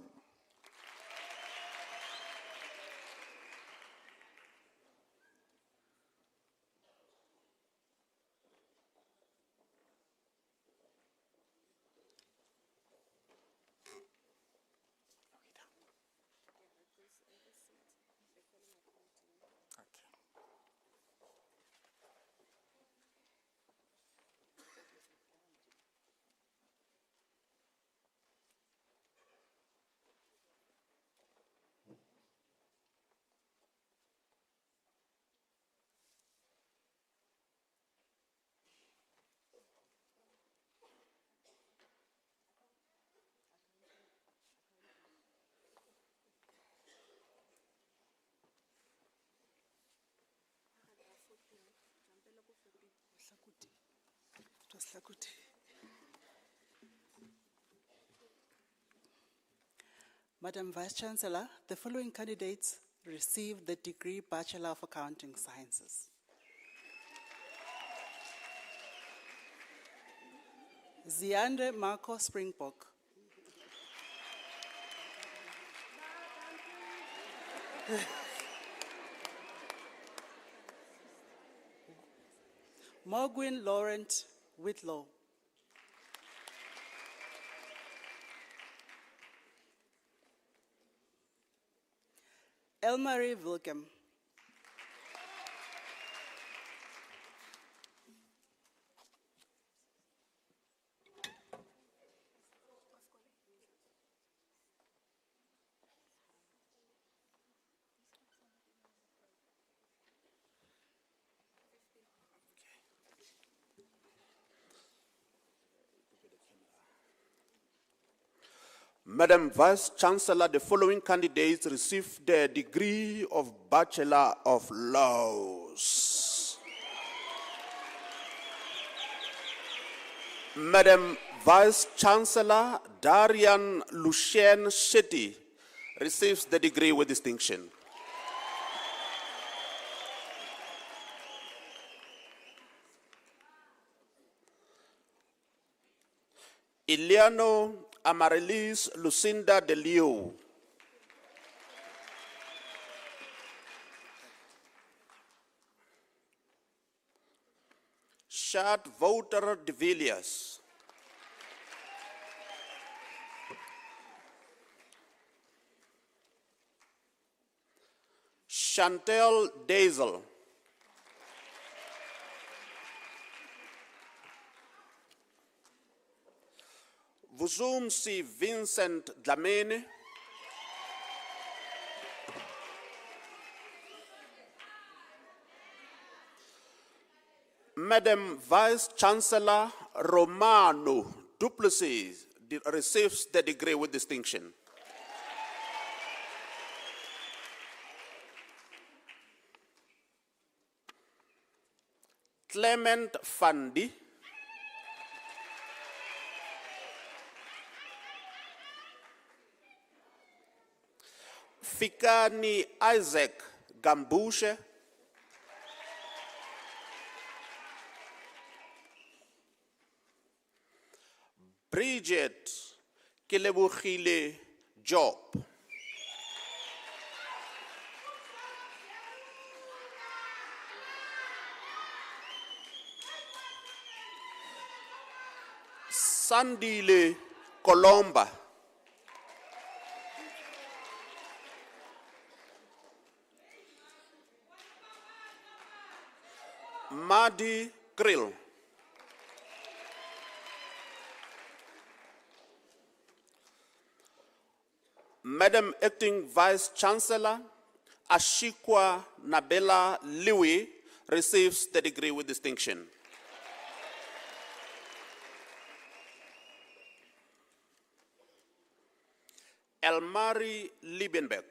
Madam Vice-Chancellor, the following candidates received the degree Bachelor of Accounting Sciences. Ziande Marco Springbok. Morgwin Laurent Whitlow. Elmarie Wilkem. Madam Vice-Chancellor, the following candidates received the degree of Bachelor of Laws. Madam Vice-Chancellor, Darian Lucien Shetty receives the degree with distinction. Iliano Amaryllis Lucinda de Leo. Shad Wouter de Villiers. Chantel Dazel. Vusumsi Vincent Dlamini. Madam Vice-Chancellor Romano Duplessis receives the degree with distinction. Clement Fandi. Fikani Isaac Gambushe. Bridget Kilebogile Job. Sandile Colomba. Madi Krill. Madam Acting Vice Chancellor Ashikwa Nabela Liwi receives the degree with distinction. Elmari Liebenberg.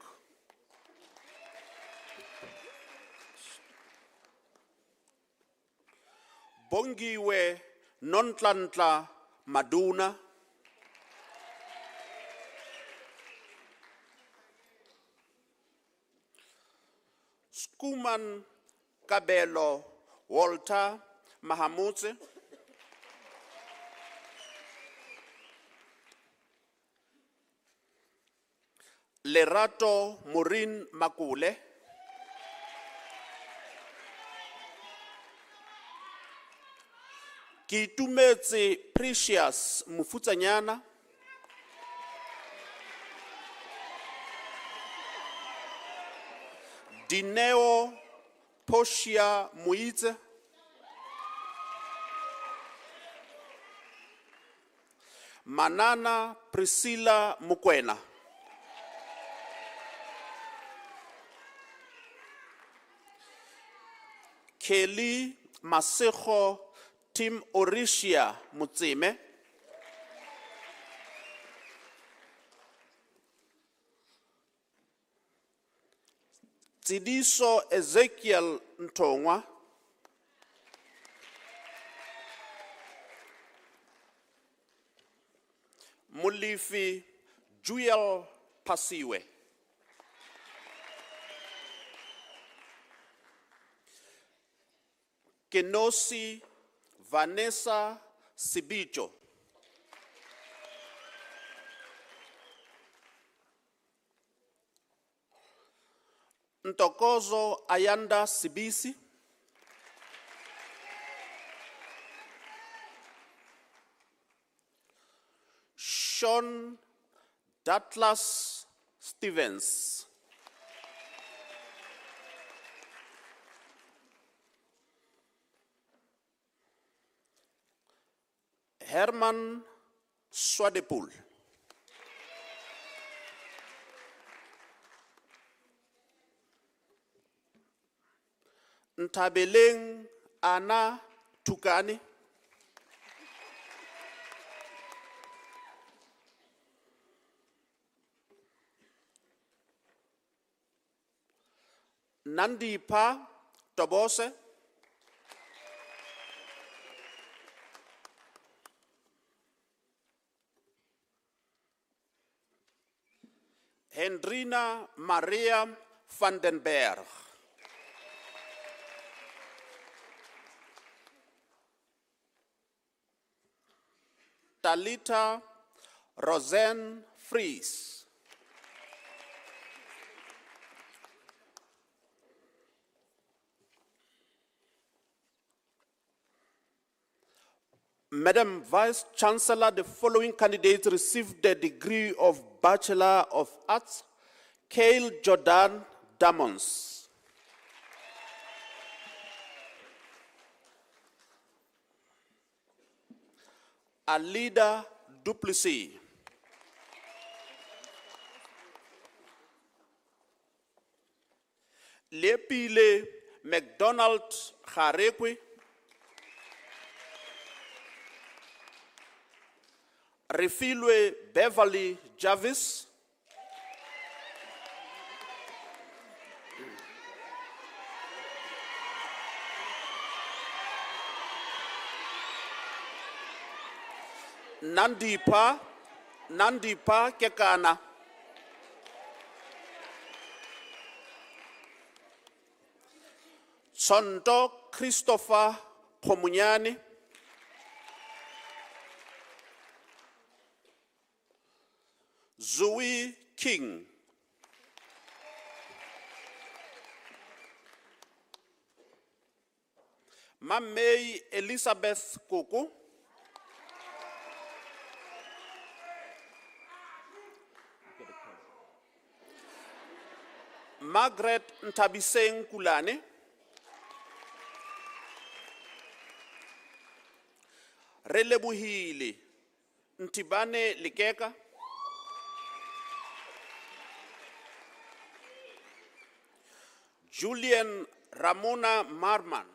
Bongiwe Nontlantla Maduna. Skuman Kabelo Walter Mahamudze. Lerato Maureen Makule. Kitumetse Precious Mufutsanyana. Dineo Poshia Muize. Manana Priscilla Mukwena. Kelly Masejo Tim Orishia Mutsime. Tsidiso Ezekiel Ntongwa. Mulifi Juel Pasiwe. Kenosi Vanessa Sibicho. Ntokozo Ayanda Sibisi. Sean Datlas Stevens. Herman Swadepoel. Ntabeleng Ana Tukani. Nandipa Tobose. Hendrina Maria van den Berg. Talita Roseanne Fries. Madam Vice Chancellor, the following candidates received the degree of Bachelor of Arts. Kale Jordan Damons. Alida Duplessis. Lepile McDonald Kharekwe. Refilwe Beverly Jarvis. Nandipa Kekana. Sondo Christopher Komunyani. Zoe King. Mamei Elizabeth Koko. Margaret Ntabiseng Kulane. Re lebohile Ntibane Likeka, Julian Ramona Marman,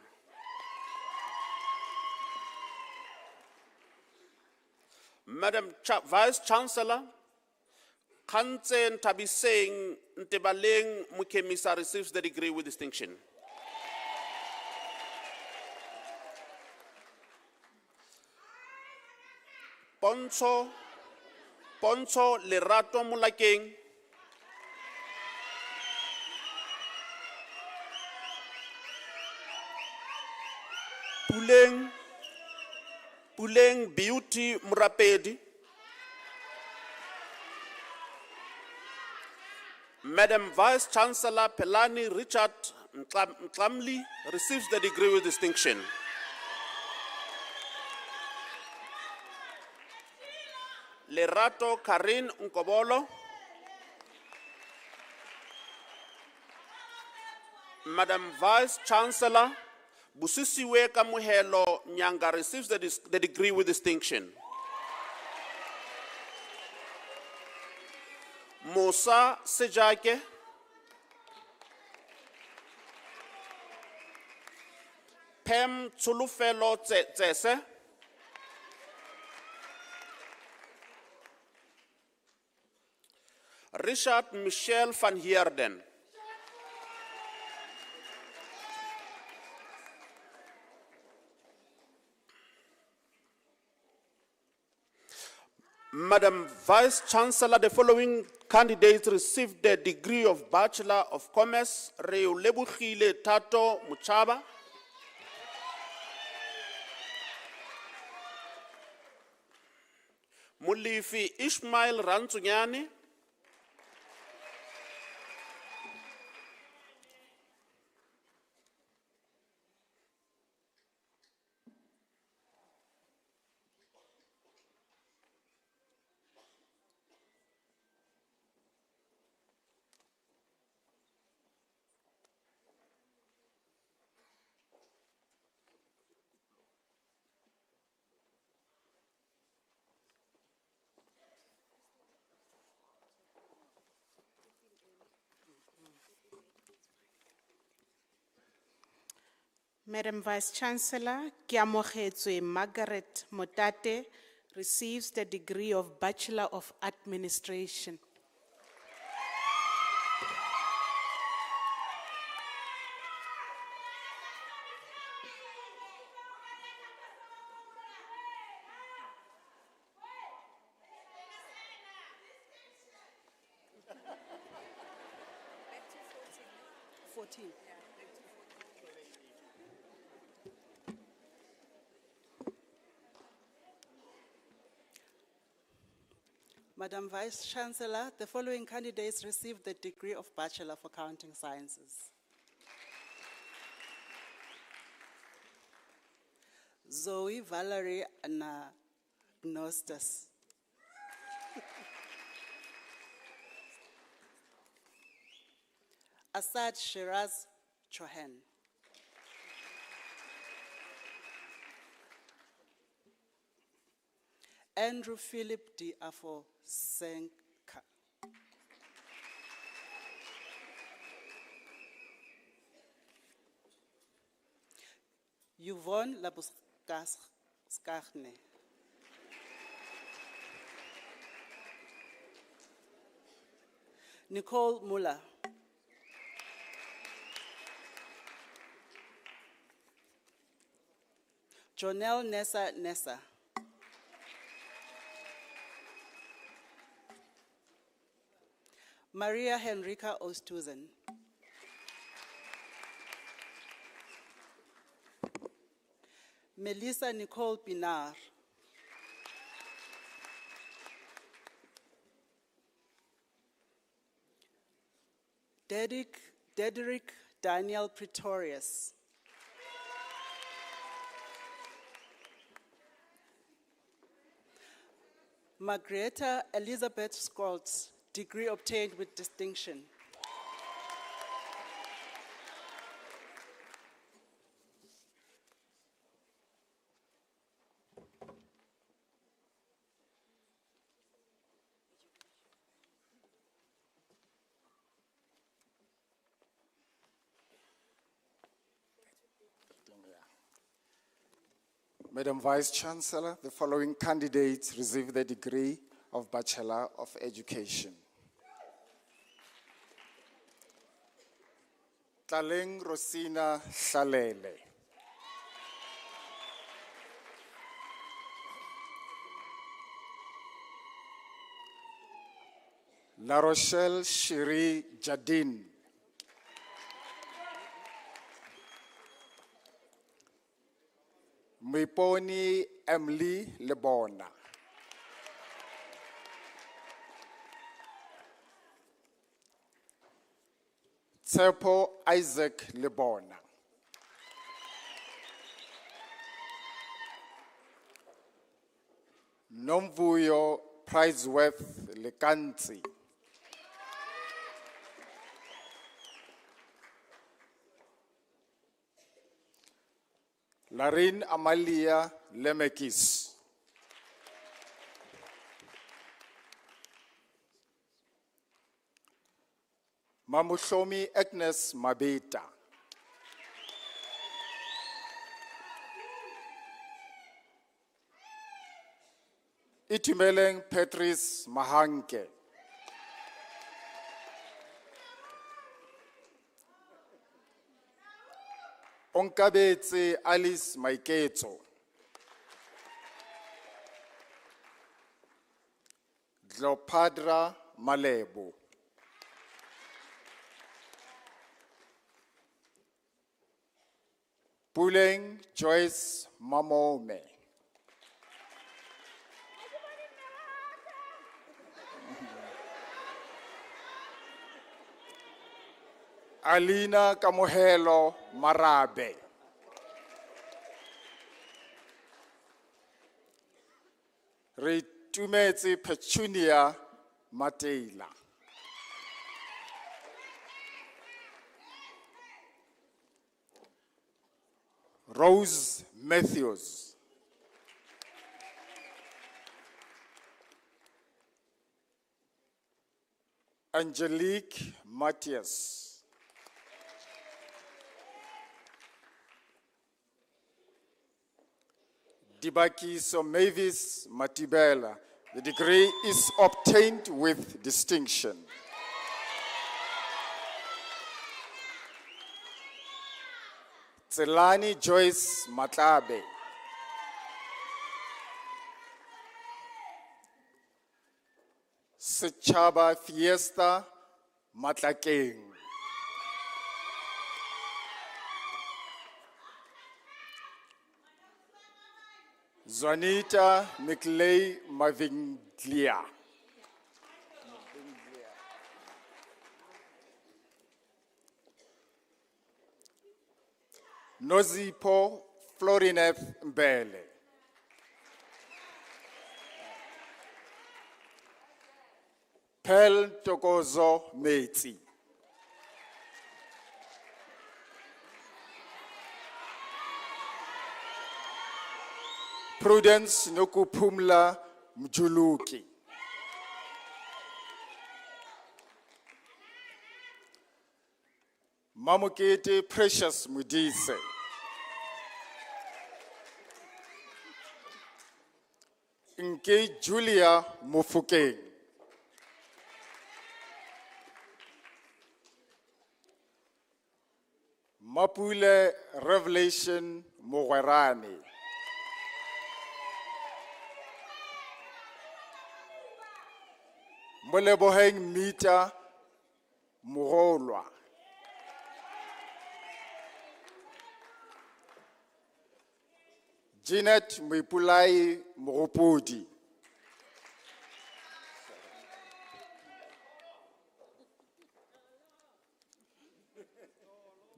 Madam Vice Chancellor, Kantse Ntabiseng Ntebaleng Mukemisa receives the degree with distinction. Poncho Lerato Mulakeng, Puleng Beauty Murapedi, Madam Vice Chancellor Pelani Richard Mklamli receives the degree with distinction. Lerato Karin Nkobolo, Madam Vice Chancellor Busisiwe Kamuhelo Nyanga receives the degree with distinction. Musa Sejake, Pem Tsulufelo Tsese, Richard Michel van Heerden, Madam Vice Chancellor, the following candidates received the degree of Bachelor of Commerce: Reo Lebukhile Tato Muchaba, Mulifi Ishmael Rantsunyani, Madam Vice Chancellor, Kiamogetswe Margaret Motate receives the degree of Bachelor of Administration. Madam Vice Chancellor, the following candidates received the degree of Bachelor of Accounting Sciences. Zoe Valerie Anagnostas. Asad Shiraz Chohan. Andrew Philip D. Afo Senka. Yvonne Labuskarne. Nicole Muller. Jonelle Nessa. Maria Henrika Oosthuizen. Melissa Nicole Pinar. Dedrick Daniel Pretorius. Margrethe Elizabeth Scholz, degree obtained with distinction. Madam Vice Chancellor, the following candidates receive the degree of Bachelor of Education. Tlaleng Rosina Hlalele. La Rochelle Shiri Jadin. Miponi Emily Lebona. Tsepo Isaac Lebona. Nomvuyo Prizeworth Lekanzi. Larin Amalia Lemekis. Mamushomi Agnes Mabeta. Itumeleng Patrice Mahanke. Onkabetse Alice Maiketso. Dlopadra Malebo. Puleng Joyce Mamome. Alina Kamohelo Marabe. Ritumetse Petunia Mateila. Rose Matthews. Angelique Matthias. Dibakiso Mavis Matibela. The degree is obtained with distinction. Tselani Joyce Matlabe. Sechaba Fiesta Matlakeng. Zwanita Mikley Mavinglia. Nozipo Florineth Mbele. Pel Tokozo Meiti. Prudence Nokupumla Mjuluki. Mamukete Precious Mudise. Nke Julia Mufukeng. Mapule Revelation Mogwerani. Moleboheng Mita Mogolwa. Jeanette Mwipulai Mogopodi.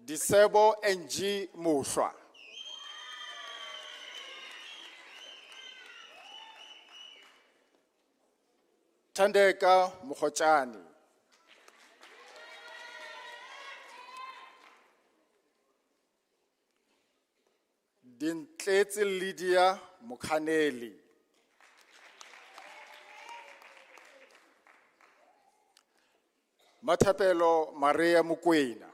Disebo NG Moswa. Tandeka Mukhochani. Dintletse Lydia Mukhaneli. Matapelo Maria Mukwena.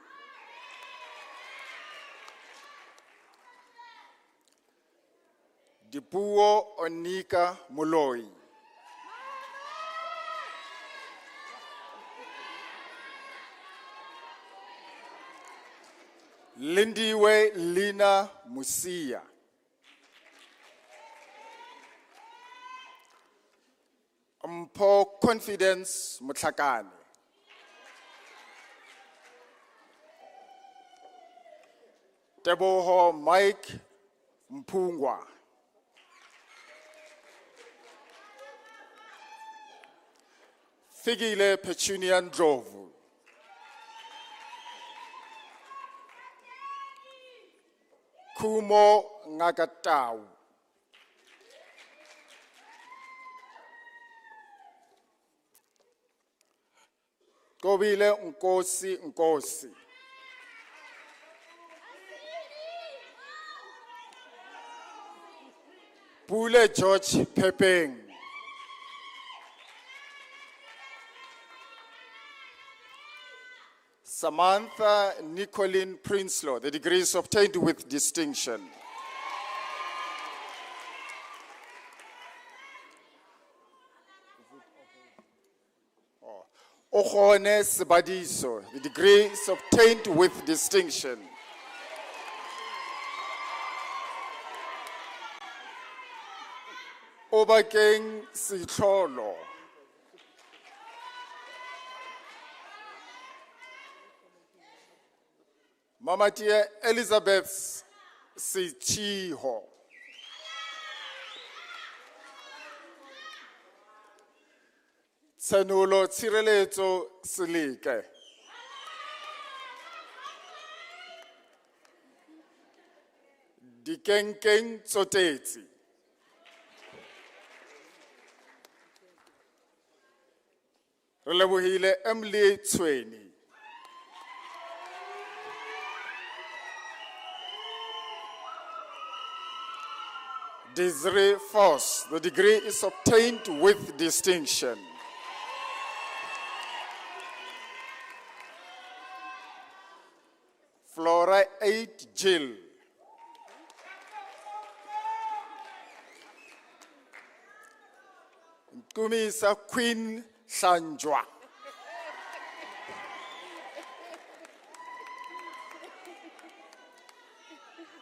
Dipuo Onika Moloi. Lindiwe Lina Musia. Mpo Confidence Mutlakane. Teboho Mike Mpungwa. Figile Petunia Ndlovu. Kumo Ngagatau. Kobile Nkosi. Pule George Pepeng. Samantha Nicolene Prinsloo, the degrees obtained with distinction. Ohone Sebadiso, the degrees obtained with distinction. Obakeng Sitlolo. Mamatia Elizabeth Sichiho. Tsanulo Tsireleto Silike. Dikenkeng Tsotetsi. Relebohile Emily Tsweni. Desiree Force, the degree is obtained with distinction. Flora 8 Jill. Kumisa Queen Sanjwa.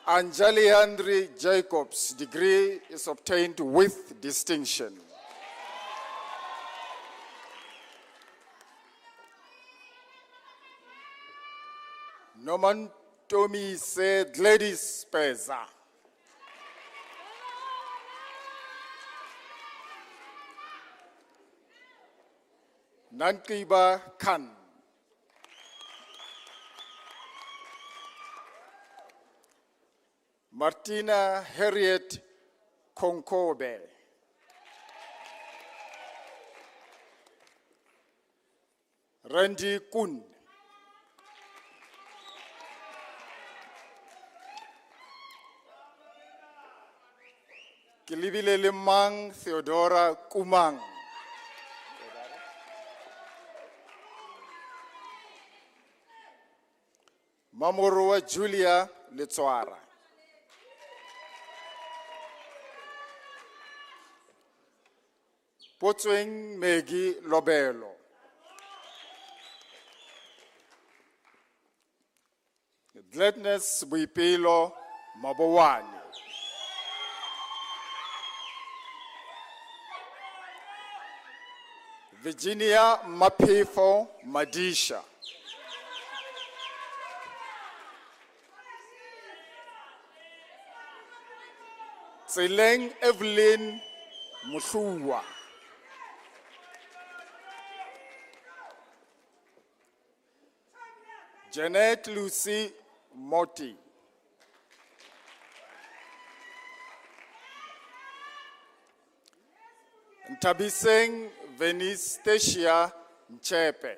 Anjali Andre Jacobs, degree is obtained with distinction. Norman Tommy said, Gladys Peza. Nankiba Khan. Martina Harriet Konkobe. Randy Kun. Kilibile Lemang Theodora Kumang. Mamoroa Julia Letswara. Potsweng Maggie Lobelo. Gladness Buipelo Mabowani. Virginia Mapefo Madisha. Tseleng Evelyn Musuwa. Janet Lucy Moti. Ntabiseng Venice Tesia Nchepe.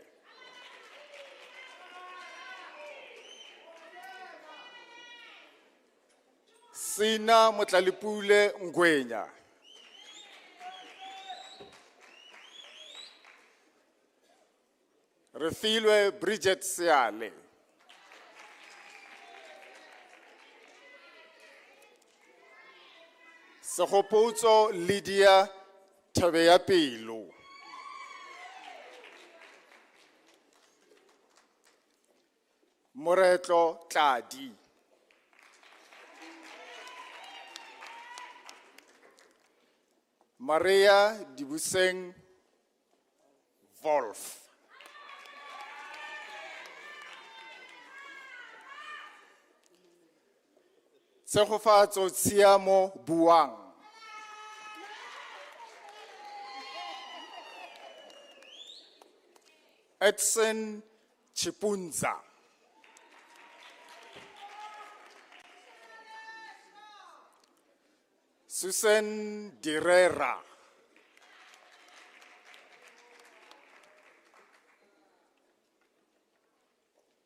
Sina Motlalipule Ngwenya. Refilwe Bridget Seale. Segopotso Lydia Thabeyapelo. Moretlo Tladi. Maria Dibuseng Wolf. Tshegofatso Tshiamo Buang. Edson Chipunza. Susan Direra.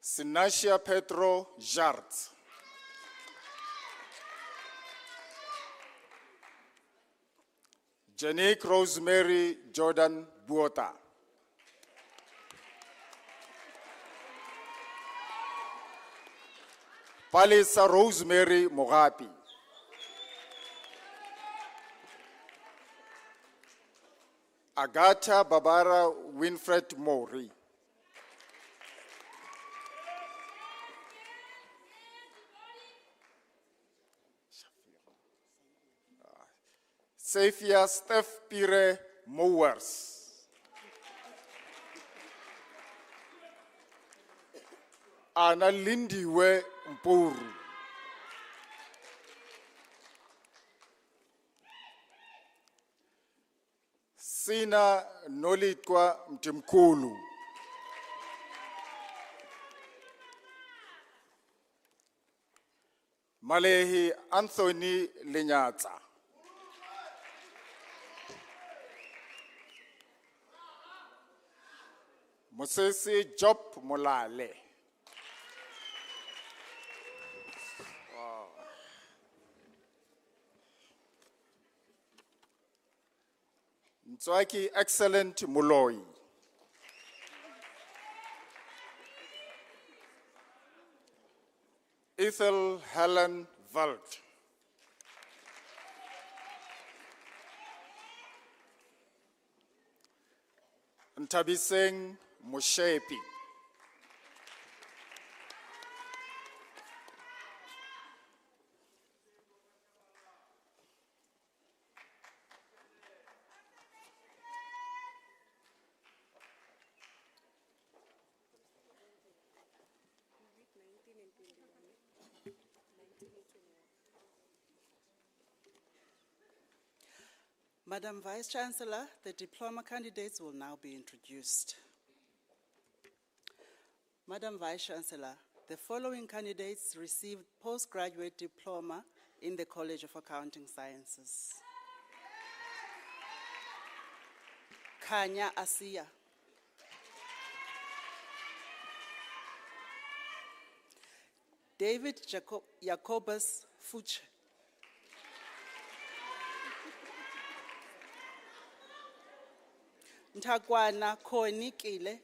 Sinashia Petro Jart. Janique Rosemary Jordan Buota. Palisa Rosemary Mogapi. Agatha Barbara Winfred Mori. Safia Steph Pire Mowers. Ana Lindiwe Mpuru. Sina Nolitwa Mtimkulu. Malehi Anthony Lenyatsa. Mosesi Job Molale. Ntswaki Excellent Moloi. Ethel Helen Valt. Ntabiseng Moshepi. Madam Vice Chancellor, the diploma candidates will now be introduced. Madam Vice Chancellor, the following candidates received postgraduate diploma in the College of Accounting Sciences. Kanya Asiya. David Jacobus Fuch. Ntakwana Koni Kile.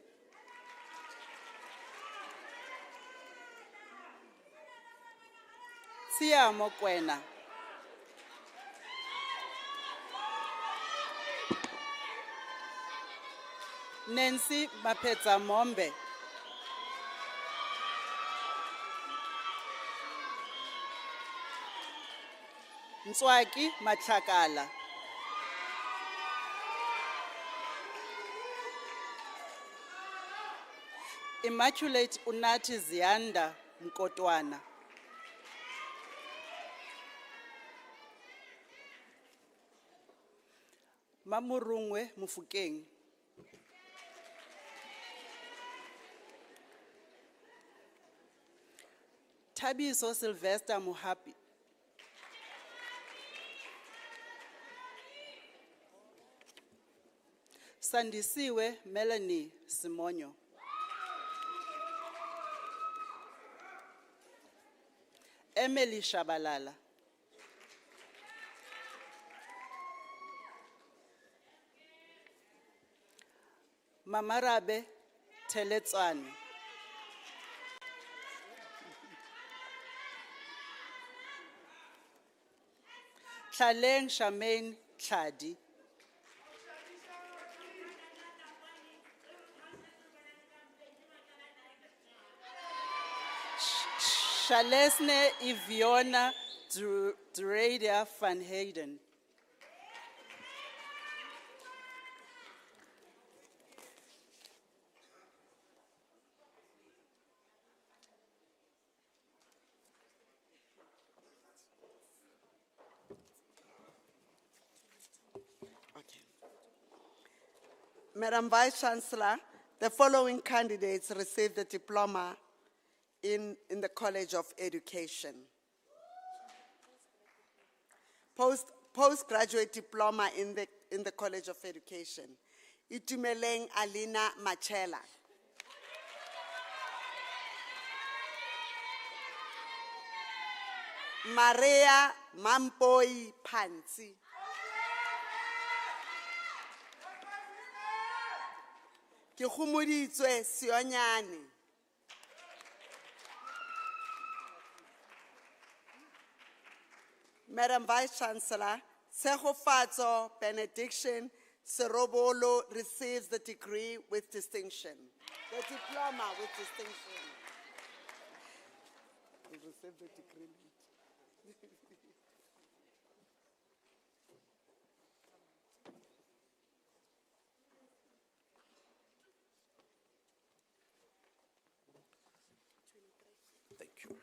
Siamo Kwena. Nancy Mapetsa Mombe. Ntswaki Matlakala. Immaculate Unati Zianda Mkotwana. Mamurungwe Mufukeng. Tabiso Sylvester Muhapi. Sandisiwe Melanie Simonyo. Emily Shabalala. Mamarabe Teletswane. Tlaleng Charmaine Tladi. Shalesne Iviona Duradia van Hayden. Madam Vice Chancellor, the following candidates received the diploma in the College of Education. Postgraduate diploma in the College of Education. Itumeleng Alina Machela. Maria Mampoi Pansi. Ke khumuditswe Sionyane. Madam Vice Chancellor, Segofatso Benediction Serobolo receives the degree with distinction. The diploma with distinction. Will receive the degree. Thank you.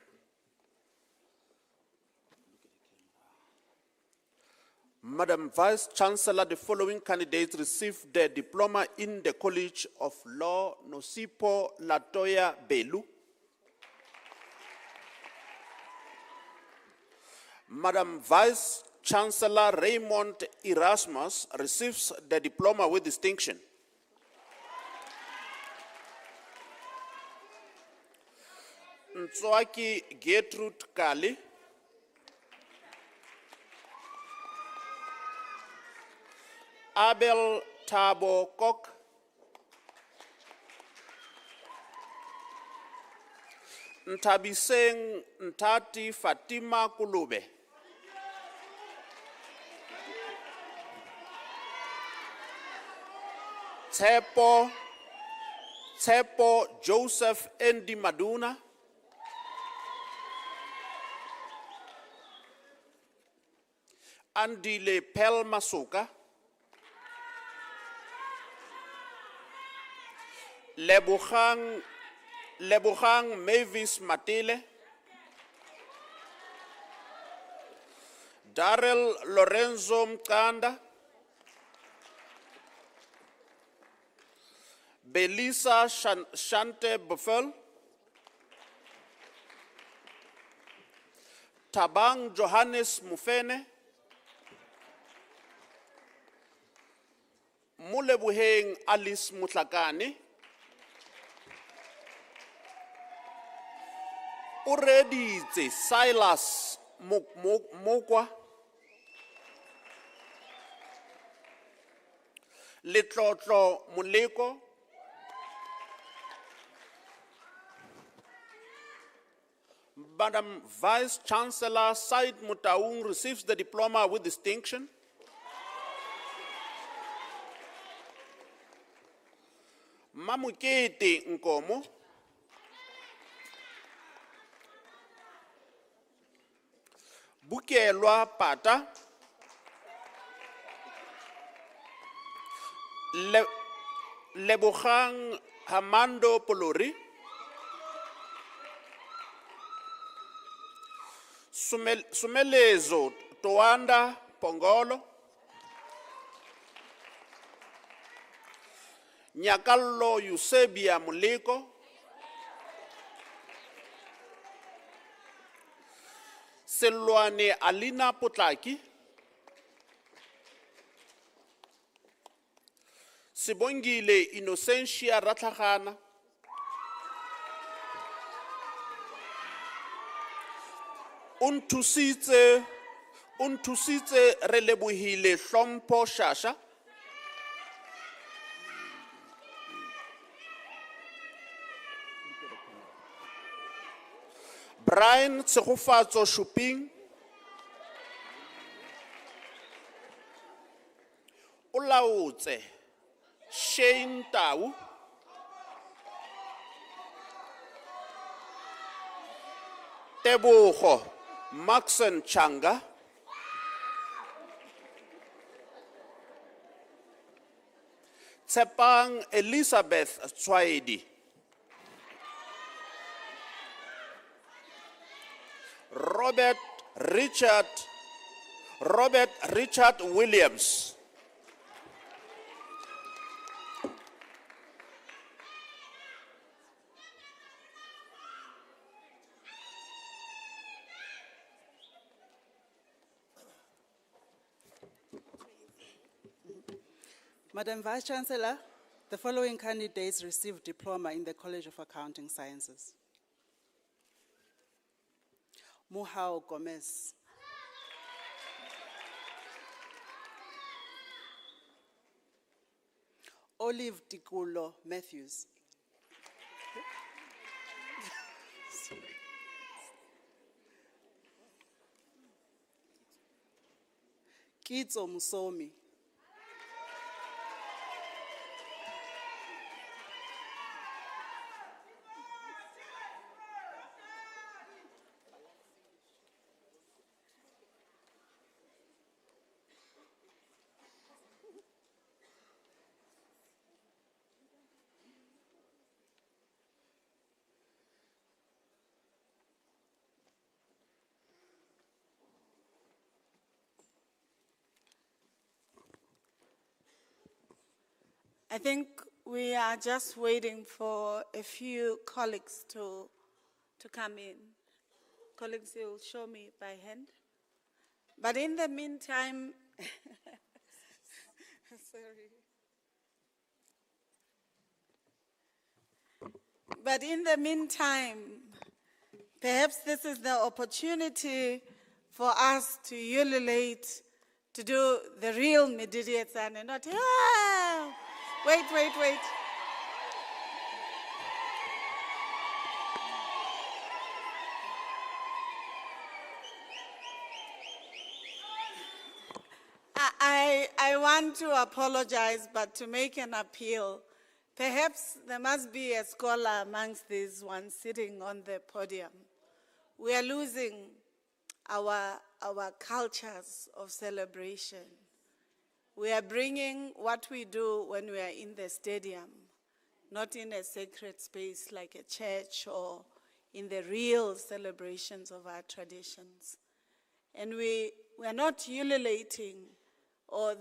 Madam Vice Chancellor, the following candidates received their diploma in the College of Law, Nosipo Latoya Belu. Madam Vice Chancellor Raymond Erasmus receives the diploma with distinction. Ntswaki Gertrude Kali. Abel Thabo Kok. Ntabiseng Ntati Fatima Kulube. Tsepo Joseph Endi Maduna. Andile Pel Masuka. Lebogang Mavis Matile. Darrell Lorenzo Mkanda. Belisa Shante Buffel. Tabang Johannes Mufene. Mulebuheng Alice Mutlakani. Already Silas Mokwa. Letlotlo Muleko. Madam Vice Chancellor Said Mutaung receives the diploma with distinction. Mamukete Nkomo. Bukelwa Pata. Lebogang Hamando Polori. Sumelezo Toanda Pongolo. Nyakalo Eusebia Muliko. Selwane Alina Potlaki. Sibongile Innocentia Ratlagana. Untusitse Relebohile Hlompo Shasha. Brian Tsegofatso Shuping. Olaotse Shane Tau, Tebogo Maxon Changa, Tsepang Elizabeth Tswaidi, Robert Richard Williams, Madam Vice Chancellor, the following candidates received diploma in the College of Accounting Sciences. Muhao Gomez. Olive Dikulo Matthews. Kitso Musomi. I think we are just waiting for a few colleagues to come in. Colleagues, you will show me by hand. But in the meantime, sorry. But in the meantime, perhaps this is the opportunity for us to ululate, to do the real Mididietan and not, wait. I want to apologize, but to make an appeal. Perhaps there must be a scholar amongst these ones sitting on the podium. We are losing our cultures of celebration. We are bringing what we do when we are in the stadium, not in a sacred space like a church or in the real celebrations of our traditions. And we are not ululating, or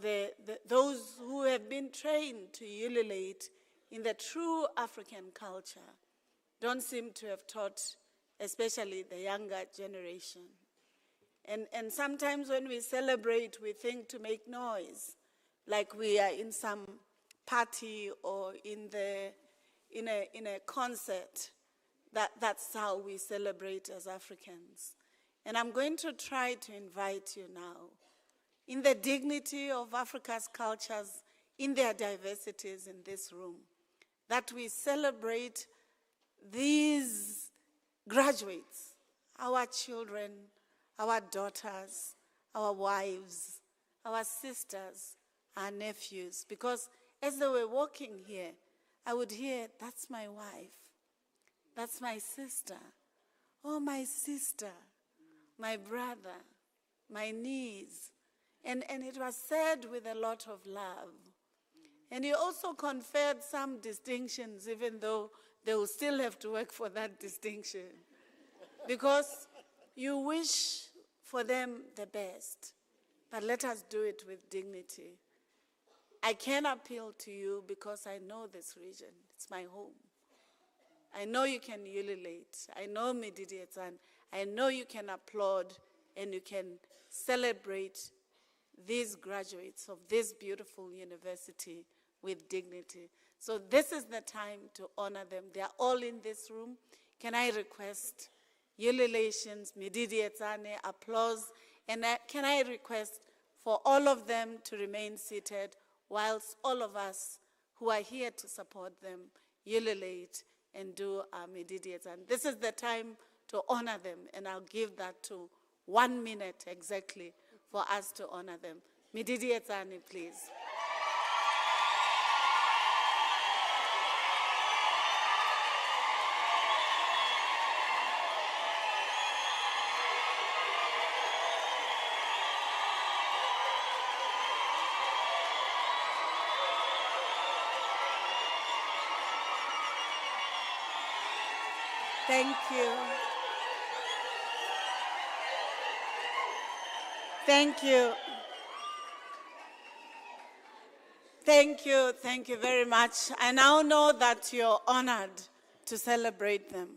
those who have been trained to ululate in the true African culture don't seem to have taught, especially the younger generation. And sometimes when we celebrate, we think to make noise, like we are in some party or in a concert. That's how we celebrate as Africans. And I'm going to try to invite you now, in the dignity of Africa's cultures, in their diversities in this room, that we celebrate these graduates, our children, our daughters, our wives, our sisters, our nephews. Because as they were walking here, I would hear, that's my wife, that's my sister, oh, my sister, my brother, my niece. And it was said with a lot of love. And he also conferred some distinctions, even though they will still have to work for that distinction. Because you wish for them the best, but let us do it with dignity. I can appeal to you because I know this region. It's my home. I know you can ululate. I know Mididietan. I know you can applaud and you can celebrate these graduates of this beautiful university with dignity. So this is the time to honor them. They are all in this room. Can I request ululations, Mididietan, applause, and can I request for all of them to remain seated whilst all of us who are here to support them ululate and do our Mididietan. This is the time to honor them, and I'll give that to 1 minute exactly for us to honor them. Mididietan, please. Thank you. Thank you. Thank you very much. I now know that you're honored to celebrate them.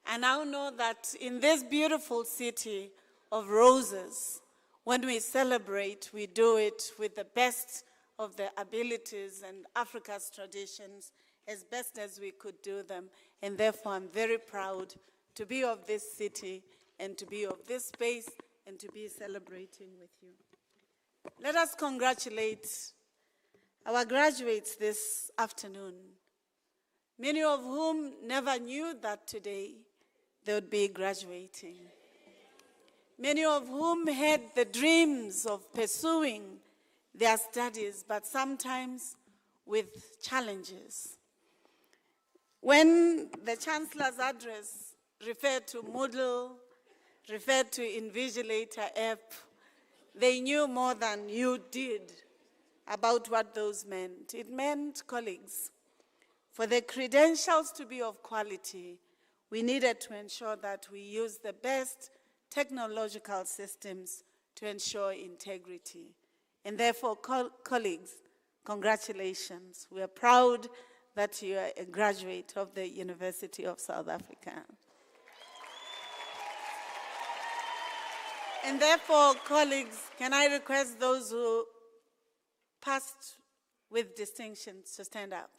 I now know that in this beautiful city of roses, when we celebrate, we do it with the best of the abilities and Africa's traditions as best as we could do them. And therefore, I'm very proud to be of this city and to be of this space and to be celebrating with you. Let us congratulate our graduates this afternoon, many of whom never knew that today they would be graduating. Many of whom had the dreams of pursuing their studies, but sometimes with challenges. When the Chancellor's address referred to Moodle, referred to Invigilator app, they knew more than you did about what those meant. It meant, colleagues, for the credentials to be of quality, we needed to ensure that we use the best technological systems to ensure integrity. And therefore, colleagues, congratulations. We are proud that you are a graduate of the University of South Africa. And therefore, colleagues, can I request those who passed with distinctions to stand up?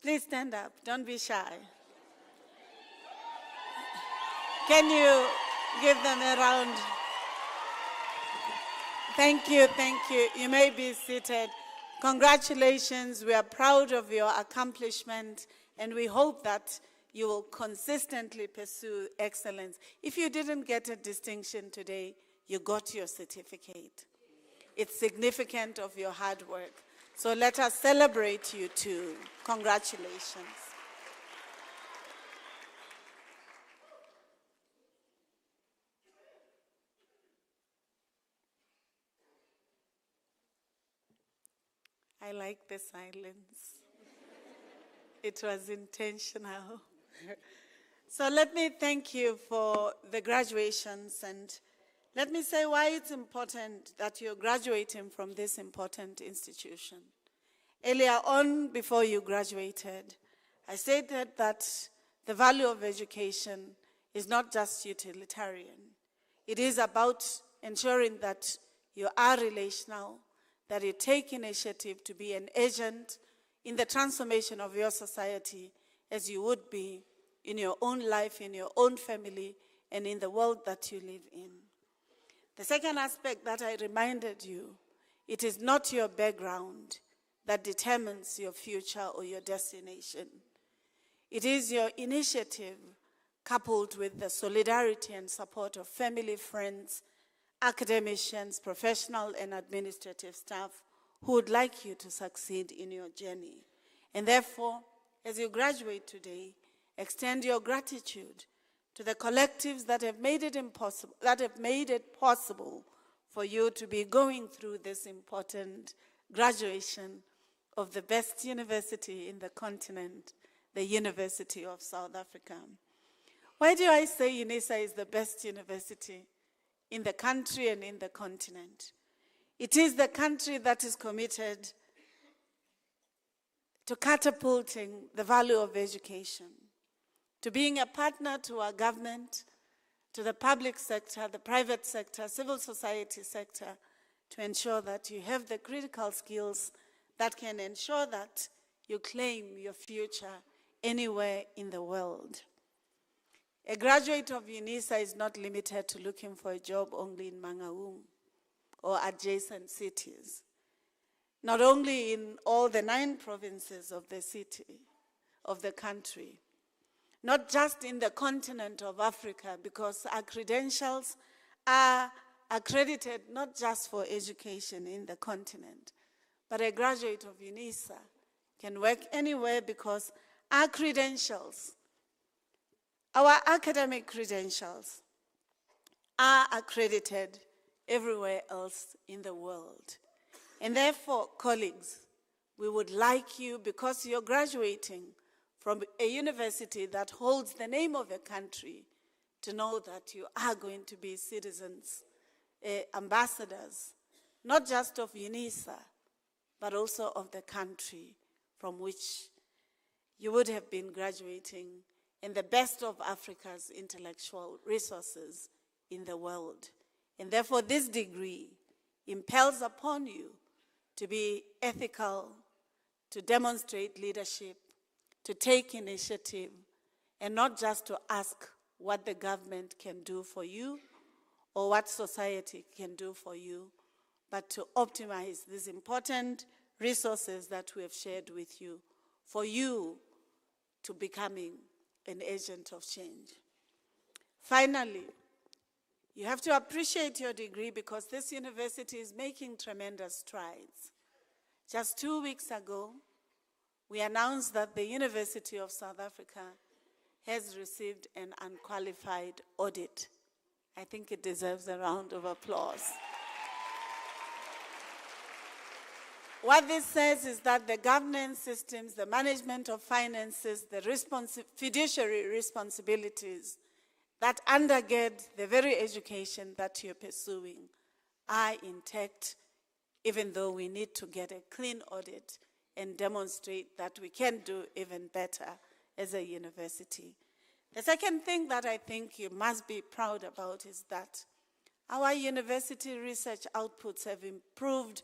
Please stand up, don't be shy. Can you give them a round? Thank you, thank you. You may be seated. Congratulations, we are proud of your accomplishment, and we hope that you will consistently pursue excellence. If you didn't get a distinction today, you got your certificate. It's significant of your hard work. So let us celebrate you too. Congratulations. I like the silence. It was intentional. So let me thank you for the graduations, and let me say why it's important that you're graduating from this important institution. Earlier on, before you graduated, I stated that the value of education is not just utilitarian. It is about ensuring that you are relational, that you take initiative to be an agent in the transformation of your society as you would be in your own life, in your own family, and in the world that you live in. The second aspect that I reminded you, it is not your background that determines your future or your destination. It is your initiative coupled with the solidarity and support of family, friends, academicians, professional and administrative staff who would like you to succeed in your journey. And therefore, as you graduate today, extend your gratitude to the collectives that have made it possible for you to be going through this important graduation of the best university in the continent, the University of South Africa. Why do I say UNISA is the best university in the country and in the continent? It is the country that is committed to catapulting the value of education, to being a partner to our government, to the public sector, the private sector, civil society sector, to ensure that you have the critical skills that can ensure that you claim your future anywhere in the world. A graduate of UNISA is not limited to looking for a job only in Mangaung or adjacent cities. Not only in all the 9 provinces of the city, of the country, not just in the continent of Africa, because our credentials are accredited not just for education in the continent, but a graduate of UNISA can work anywhere because our credentials, our academic credentials, are accredited everywhere else in the world. And therefore, colleagues, we would like you, because you're graduating from a university that holds the name of a country to know that you are going to be citizens, ambassadors, not just of UNISA, but also of the country from which you would have been graduating in the best of Africa's intellectual resources in the world. And therefore, this degree impels upon you to be ethical, to demonstrate leadership, to take initiative, and not just to ask what the government can do for you or what society can do for you, but to optimize these important resources that we have shared with you for you to becoming an agent of change. Finally, you have to appreciate your degree because this university is making tremendous strides. Just 2 weeks ago, we announced that the University of South Africa has received an unqualified audit. I think it deserves a round of applause. What this says is that the governance systems, the management of finances, the fiduciary responsibilities that undergird the very education that you're pursuing are intact, even though we need to get a clean audit and demonstrate that we can do even better as a university. The second thing that I think you must be proud about is that our university research outputs have improved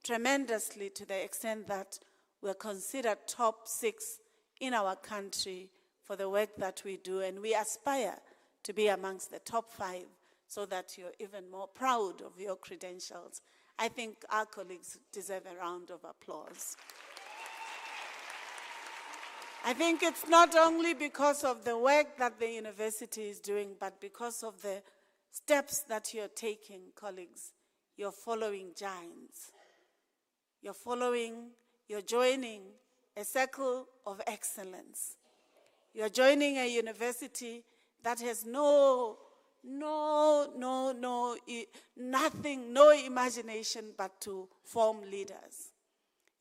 tremendously to the extent that we're considered top 6 in our country for the work that we do, and we aspire to be amongst the top 5 so that you're even more proud of your credentials. I think our colleagues deserve a round of applause. I think it's not only because of the work that the university is doing, but because of the steps that you're taking, colleagues. You're following giants. You're joining a circle of excellence. You're joining a university that has no imagination but to form leaders.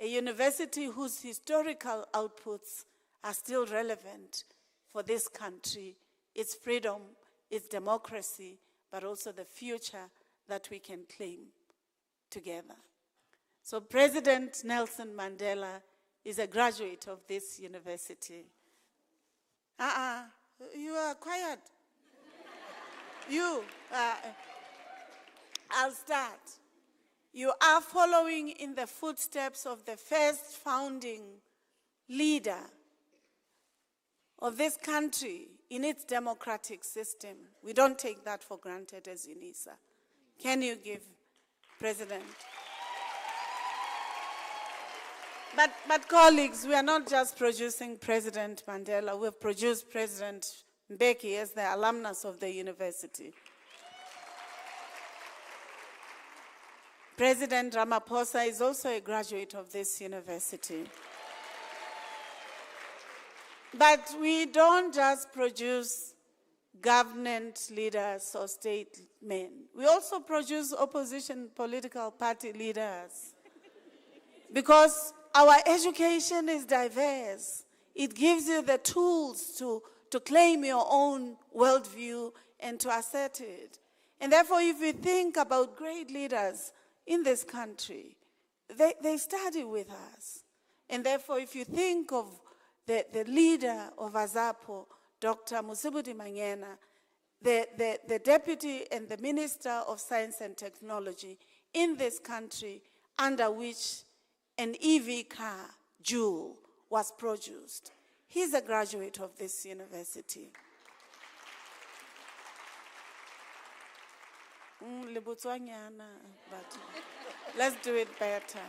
A university whose historical outputs are still relevant for this country, its freedom, its democracy, but also the future that we can claim together. So President Nelson Mandela is a graduate of this university. You are quiet. I'll start. You are following in the footsteps of the first founding leader of this country in its democratic system. We don't take that for granted as UNISA. Can you give President? But colleagues, we are not just producing President Mandela, we've produced President Mbeki as the alumnus of the university. President Ramaphosa is also a graduate of this university. But we don't just produce government leaders or statesmen. We also produce opposition political party leaders. Because our education is diverse. It gives you the tools to claim your own worldview and to assert it. And therefore, if you think about great leaders in this country, they study with us. And therefore, if you think of the leader of AZAPO, Dr. Musibudi Mangena, the deputy and the minister of science and technology in this country, under which an EV car, Jewel, was produced. He's a graduate of this university. But let's do it better.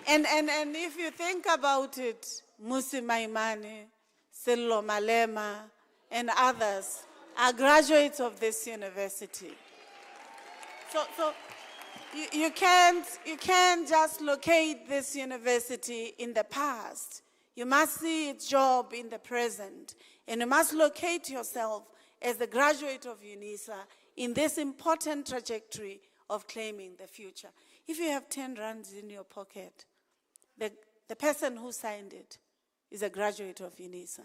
Yeah. And if you think about it, Musi Maimane, Sello Malema, and others are graduates of this university. So you can't just locate this university in the past. You must see its job in the present. And you must locate yourself as the graduate of UNISA in this important trajectory of claiming the future. If you have 10 rands in your pocket, the person who signed it is a graduate of UNISA.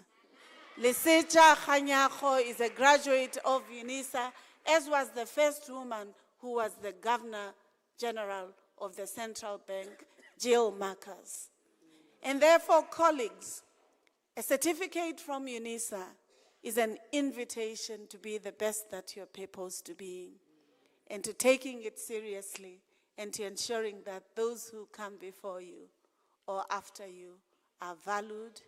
Lesetja Kganyago is a graduate of UNISA, as was the first woman who was the Governor General of the Central Bank, Jill Marcus. And therefore, colleagues, a certificate from UNISA is an invitation to be the best that you're purposed to be, and to taking it seriously, and to ensuring that those who come before you or after you are valued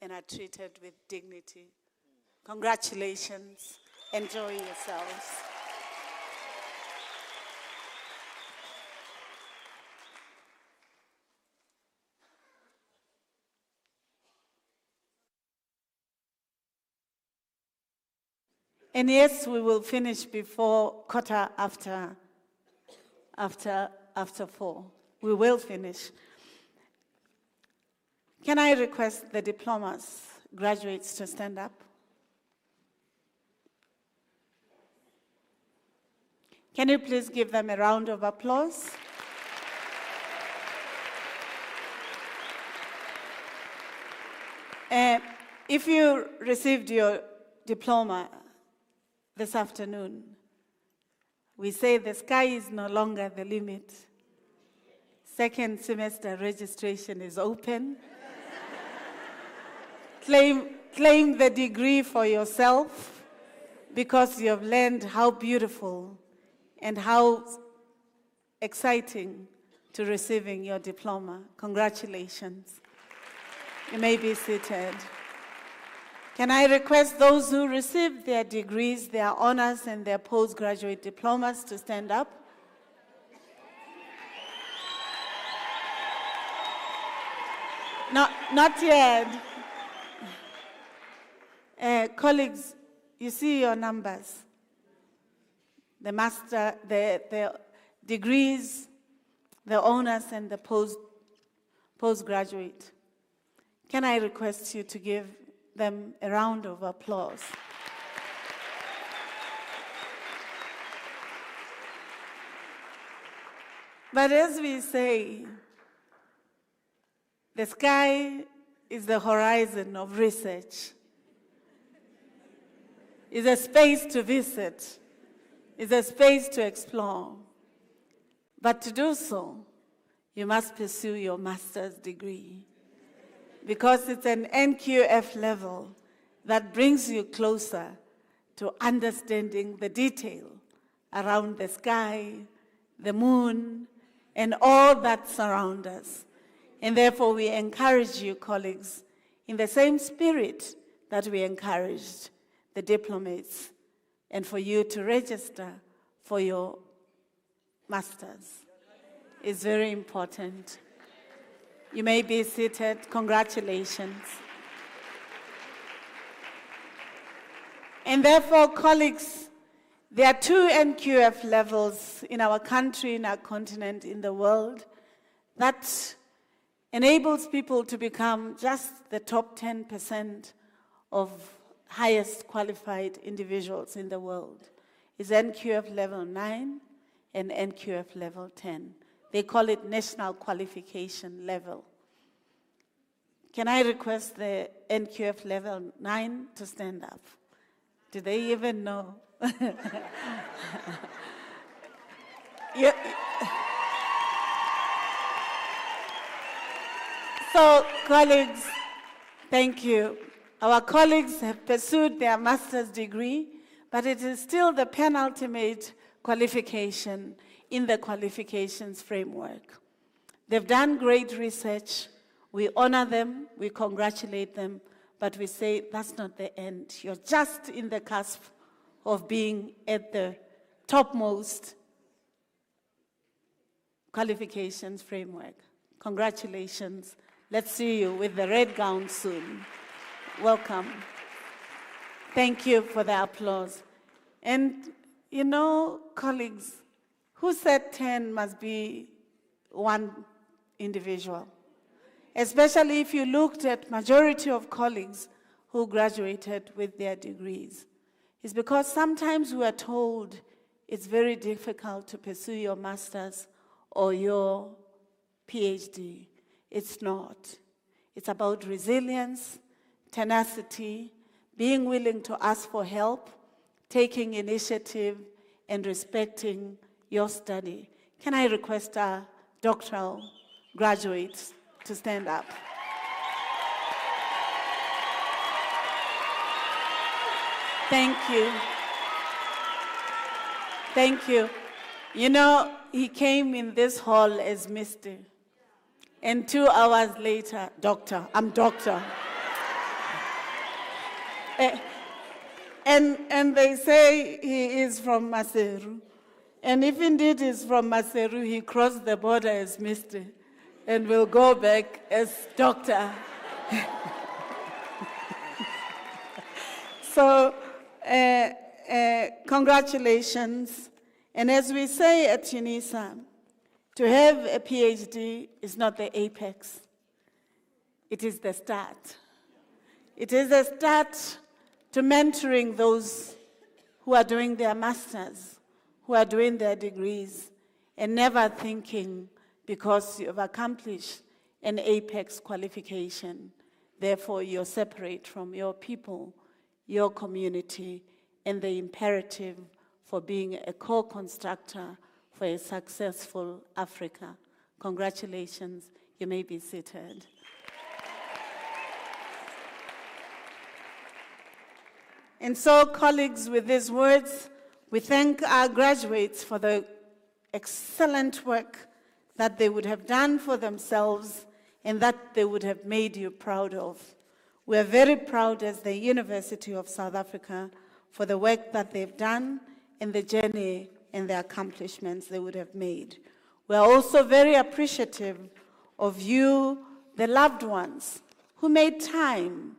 and are treated with dignity. Congratulations. Enjoy yourselves. And yes, we will finish before quarter after 4. We will finish. Can I request the diplomas, graduates, to stand up? Can you please give them a round of applause? If you received your diploma this afternoon, we say the sky is no longer the limit. Second semester registration is open. Claim the degree for yourself, because you have learned how beautiful and how exciting to receiving your diploma. Congratulations. You may be seated. Can I request those who received their degrees, their honors, and their postgraduate diplomas to stand up? Not yet. Colleagues, you see your numbers. The master, the degrees, the honors, and the postgraduate. Can I request you to give them a round of applause? But as we say, the sky is the horizon of research. It's a space to visit. It's a space to explore. But to do so, you must pursue your master's degree, because it's an NQF level that brings you closer to understanding the detail around the sky, the moon, and all that surrounds us. And therefore, we encourage you, colleagues, in the same spirit that we encouraged the diplomates, and for you to register for your masters. It's very important. You may be seated. Congratulations. And therefore, colleagues, there are 2 NQF levels in our country, in our continent, in the world, that enables people to become just the top 10% of highest qualified individuals in the world. It's NQF level 9 and NQF level 10. They call it national qualification level. Can I request the NQF level 9 to stand up? Do they even know? Yeah. So, colleagues, thank you. Our colleagues have pursued their master's degree, but it is still the penultimate qualification in the qualifications framework. They've done great research. We honor them, we congratulate them, but we say that's not the end. You're just in the cusp of being at the topmost qualifications framework. Congratulations. Let's see you with the red gown soon. Welcome. Thank you for the applause. And you know, colleagues, who said 10 must be one individual? Especially if you looked at majority of colleagues who graduated with their degrees. It's because sometimes we are told it's very difficult to pursue your master's or your PhD. It's not. It's about resilience, tenacity, being willing to ask for help, taking initiative, and respecting your study. Can I request our doctoral graduates to stand up? Thank you. Thank you. You know, he came in this hall as Mr. And 2 hours later, doctor, I'm doctor. And they say he is from Maseru. And if indeed he's from Maseru, he crossed the border as Mr. and will go back as doctor. So, congratulations. And as we say at UNISA, to have a PhD is not the apex. It is the start. It is the start to mentoring those who are doing their masters, who are doing their degrees, and never thinking because you've accomplished an apex qualification, therefore you're separate from your people, your community, and the imperative for being a co-constructor for a successful Africa. Congratulations, you may be seated. And so, colleagues, with these words, we thank our graduates for the excellent work that they would have done for themselves and that they would have made you proud of. We are very proud as the University of South Africa for the work that they've done and the journey and the accomplishments they would have made. We are also very appreciative of you, the loved ones, who made time,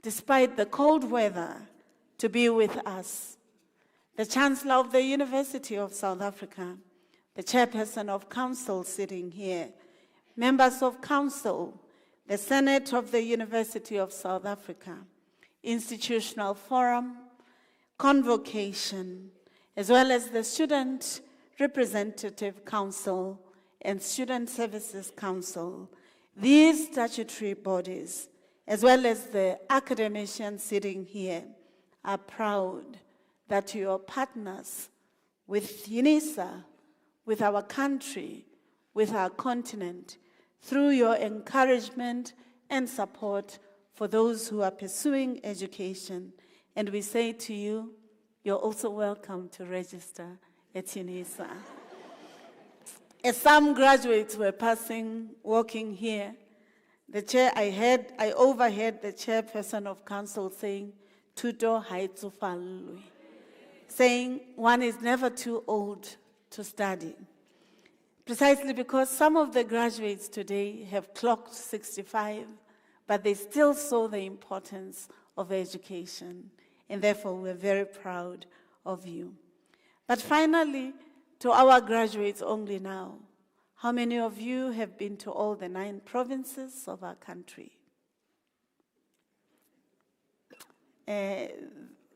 despite the cold weather, to be with us. The Chancellor of the University of South Africa, the Chairperson of Council sitting here, members of Council, the Senate of the University of South Africa, Institutional Forum, Convocation, as well as the Student Representative Council and Student Services Council. These statutory bodies, as well as the academicians sitting here, are proud that you are partners with UNISA, with our country, with our continent, through your encouragement and support for those who are pursuing education. And we say to you, you're also welcome to register at UNISA. As some graduates were passing, walking here, I overheard the chairperson of council saying, "Tuto haitsufalwe," saying one is never too old to study. Precisely because some of the graduates today have clocked 65, but they still saw the importance of education, and therefore we're very proud of you. But finally, to our graduates only now, how many of you have been to all the 9 provinces of our country?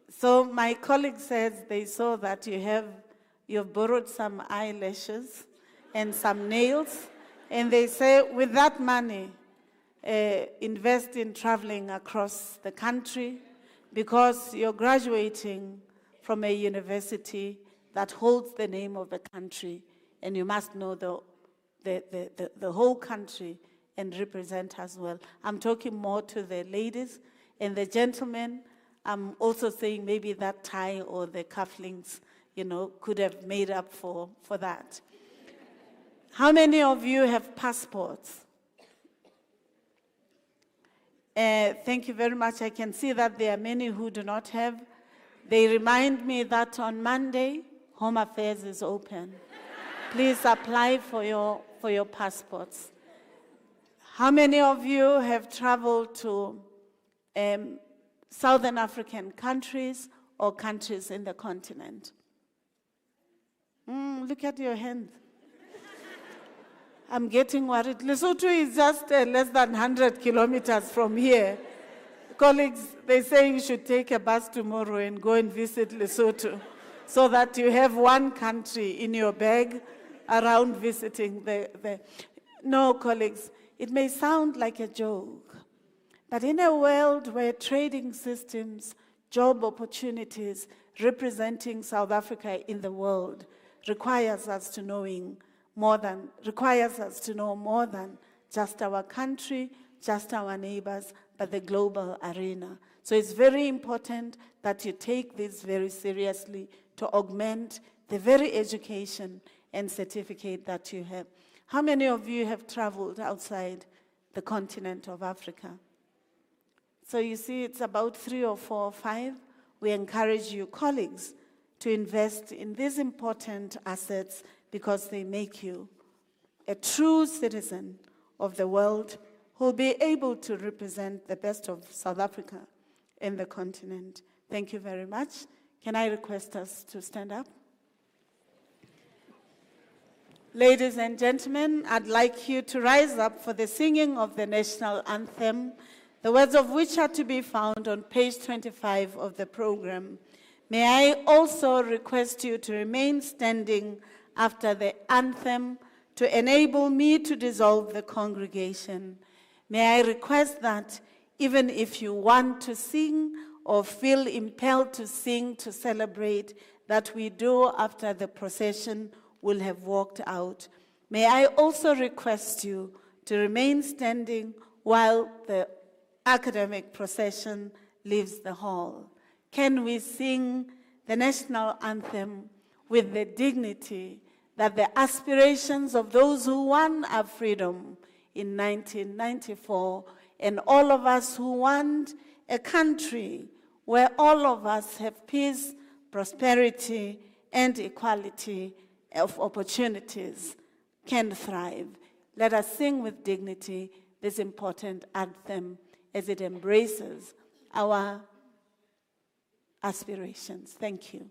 So my colleague says they saw that you've borrowed some eyelashes and some nails, and they say with that money, invest in traveling across the country, because you're graduating from a university that holds the name of the country, and you must know the whole country and represent as well. I'm talking more to the ladies and the gentlemen. I'm also saying maybe that tie or the cufflinks, could have made up for that. How many of you have passports? Thank you very much. I can see that there are many who do not have. They remind me that on Monday, Home Affairs is open. Please apply for your passports. How many of you have traveled to Southern African countries or countries in the continent? Look at your hands. I'm getting worried. Lesotho is just less than 100 kilometers from here. Colleagues, they say you should take a bus tomorrow and go and visit Lesotho so that you have one country in your bag around visiting the... No, colleagues, it may sound like a joke, But in a world where trading systems, job opportunities, representing South Africa in the world requires us to know more than just our country, just our neighbors, but the global arena. So it's very important that you take this very seriously to augment the very education and certificate that you have. How many of you have traveled outside the continent of Africa? So you see, it's about 3 or 4 or 5. We encourage you, colleagues, to invest in these important assets because they make you a true citizen of the world who will be able to represent the best of South Africa in the continent. Thank you very much. Can I request us to stand up? Ladies and gentlemen, I'd like you to rise up for the singing of the national anthem, the words of which are to be found on page 25 of the program. May I also request you to remain standing after the anthem to enable me to dissolve the congregation. May I request that even if you want to sing or feel impelled to sing to celebrate, that we do after the procession will have walked out. May I also request you to remain standing while the academic procession leaves the hall. Can we sing the national anthem with the dignity that the aspirations of those who won our freedom in 1994 and all of us who want a country where all of us have peace, prosperity, and equality of opportunities can thrive. Let us sing with dignity this important anthem as it embraces our aspirations. Thank you.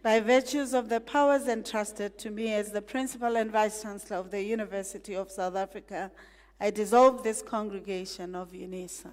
By virtues of the powers entrusted to me as the Principal and Vice-Chancellor of the University of South Africa, I dissolve this congregation of UNISA.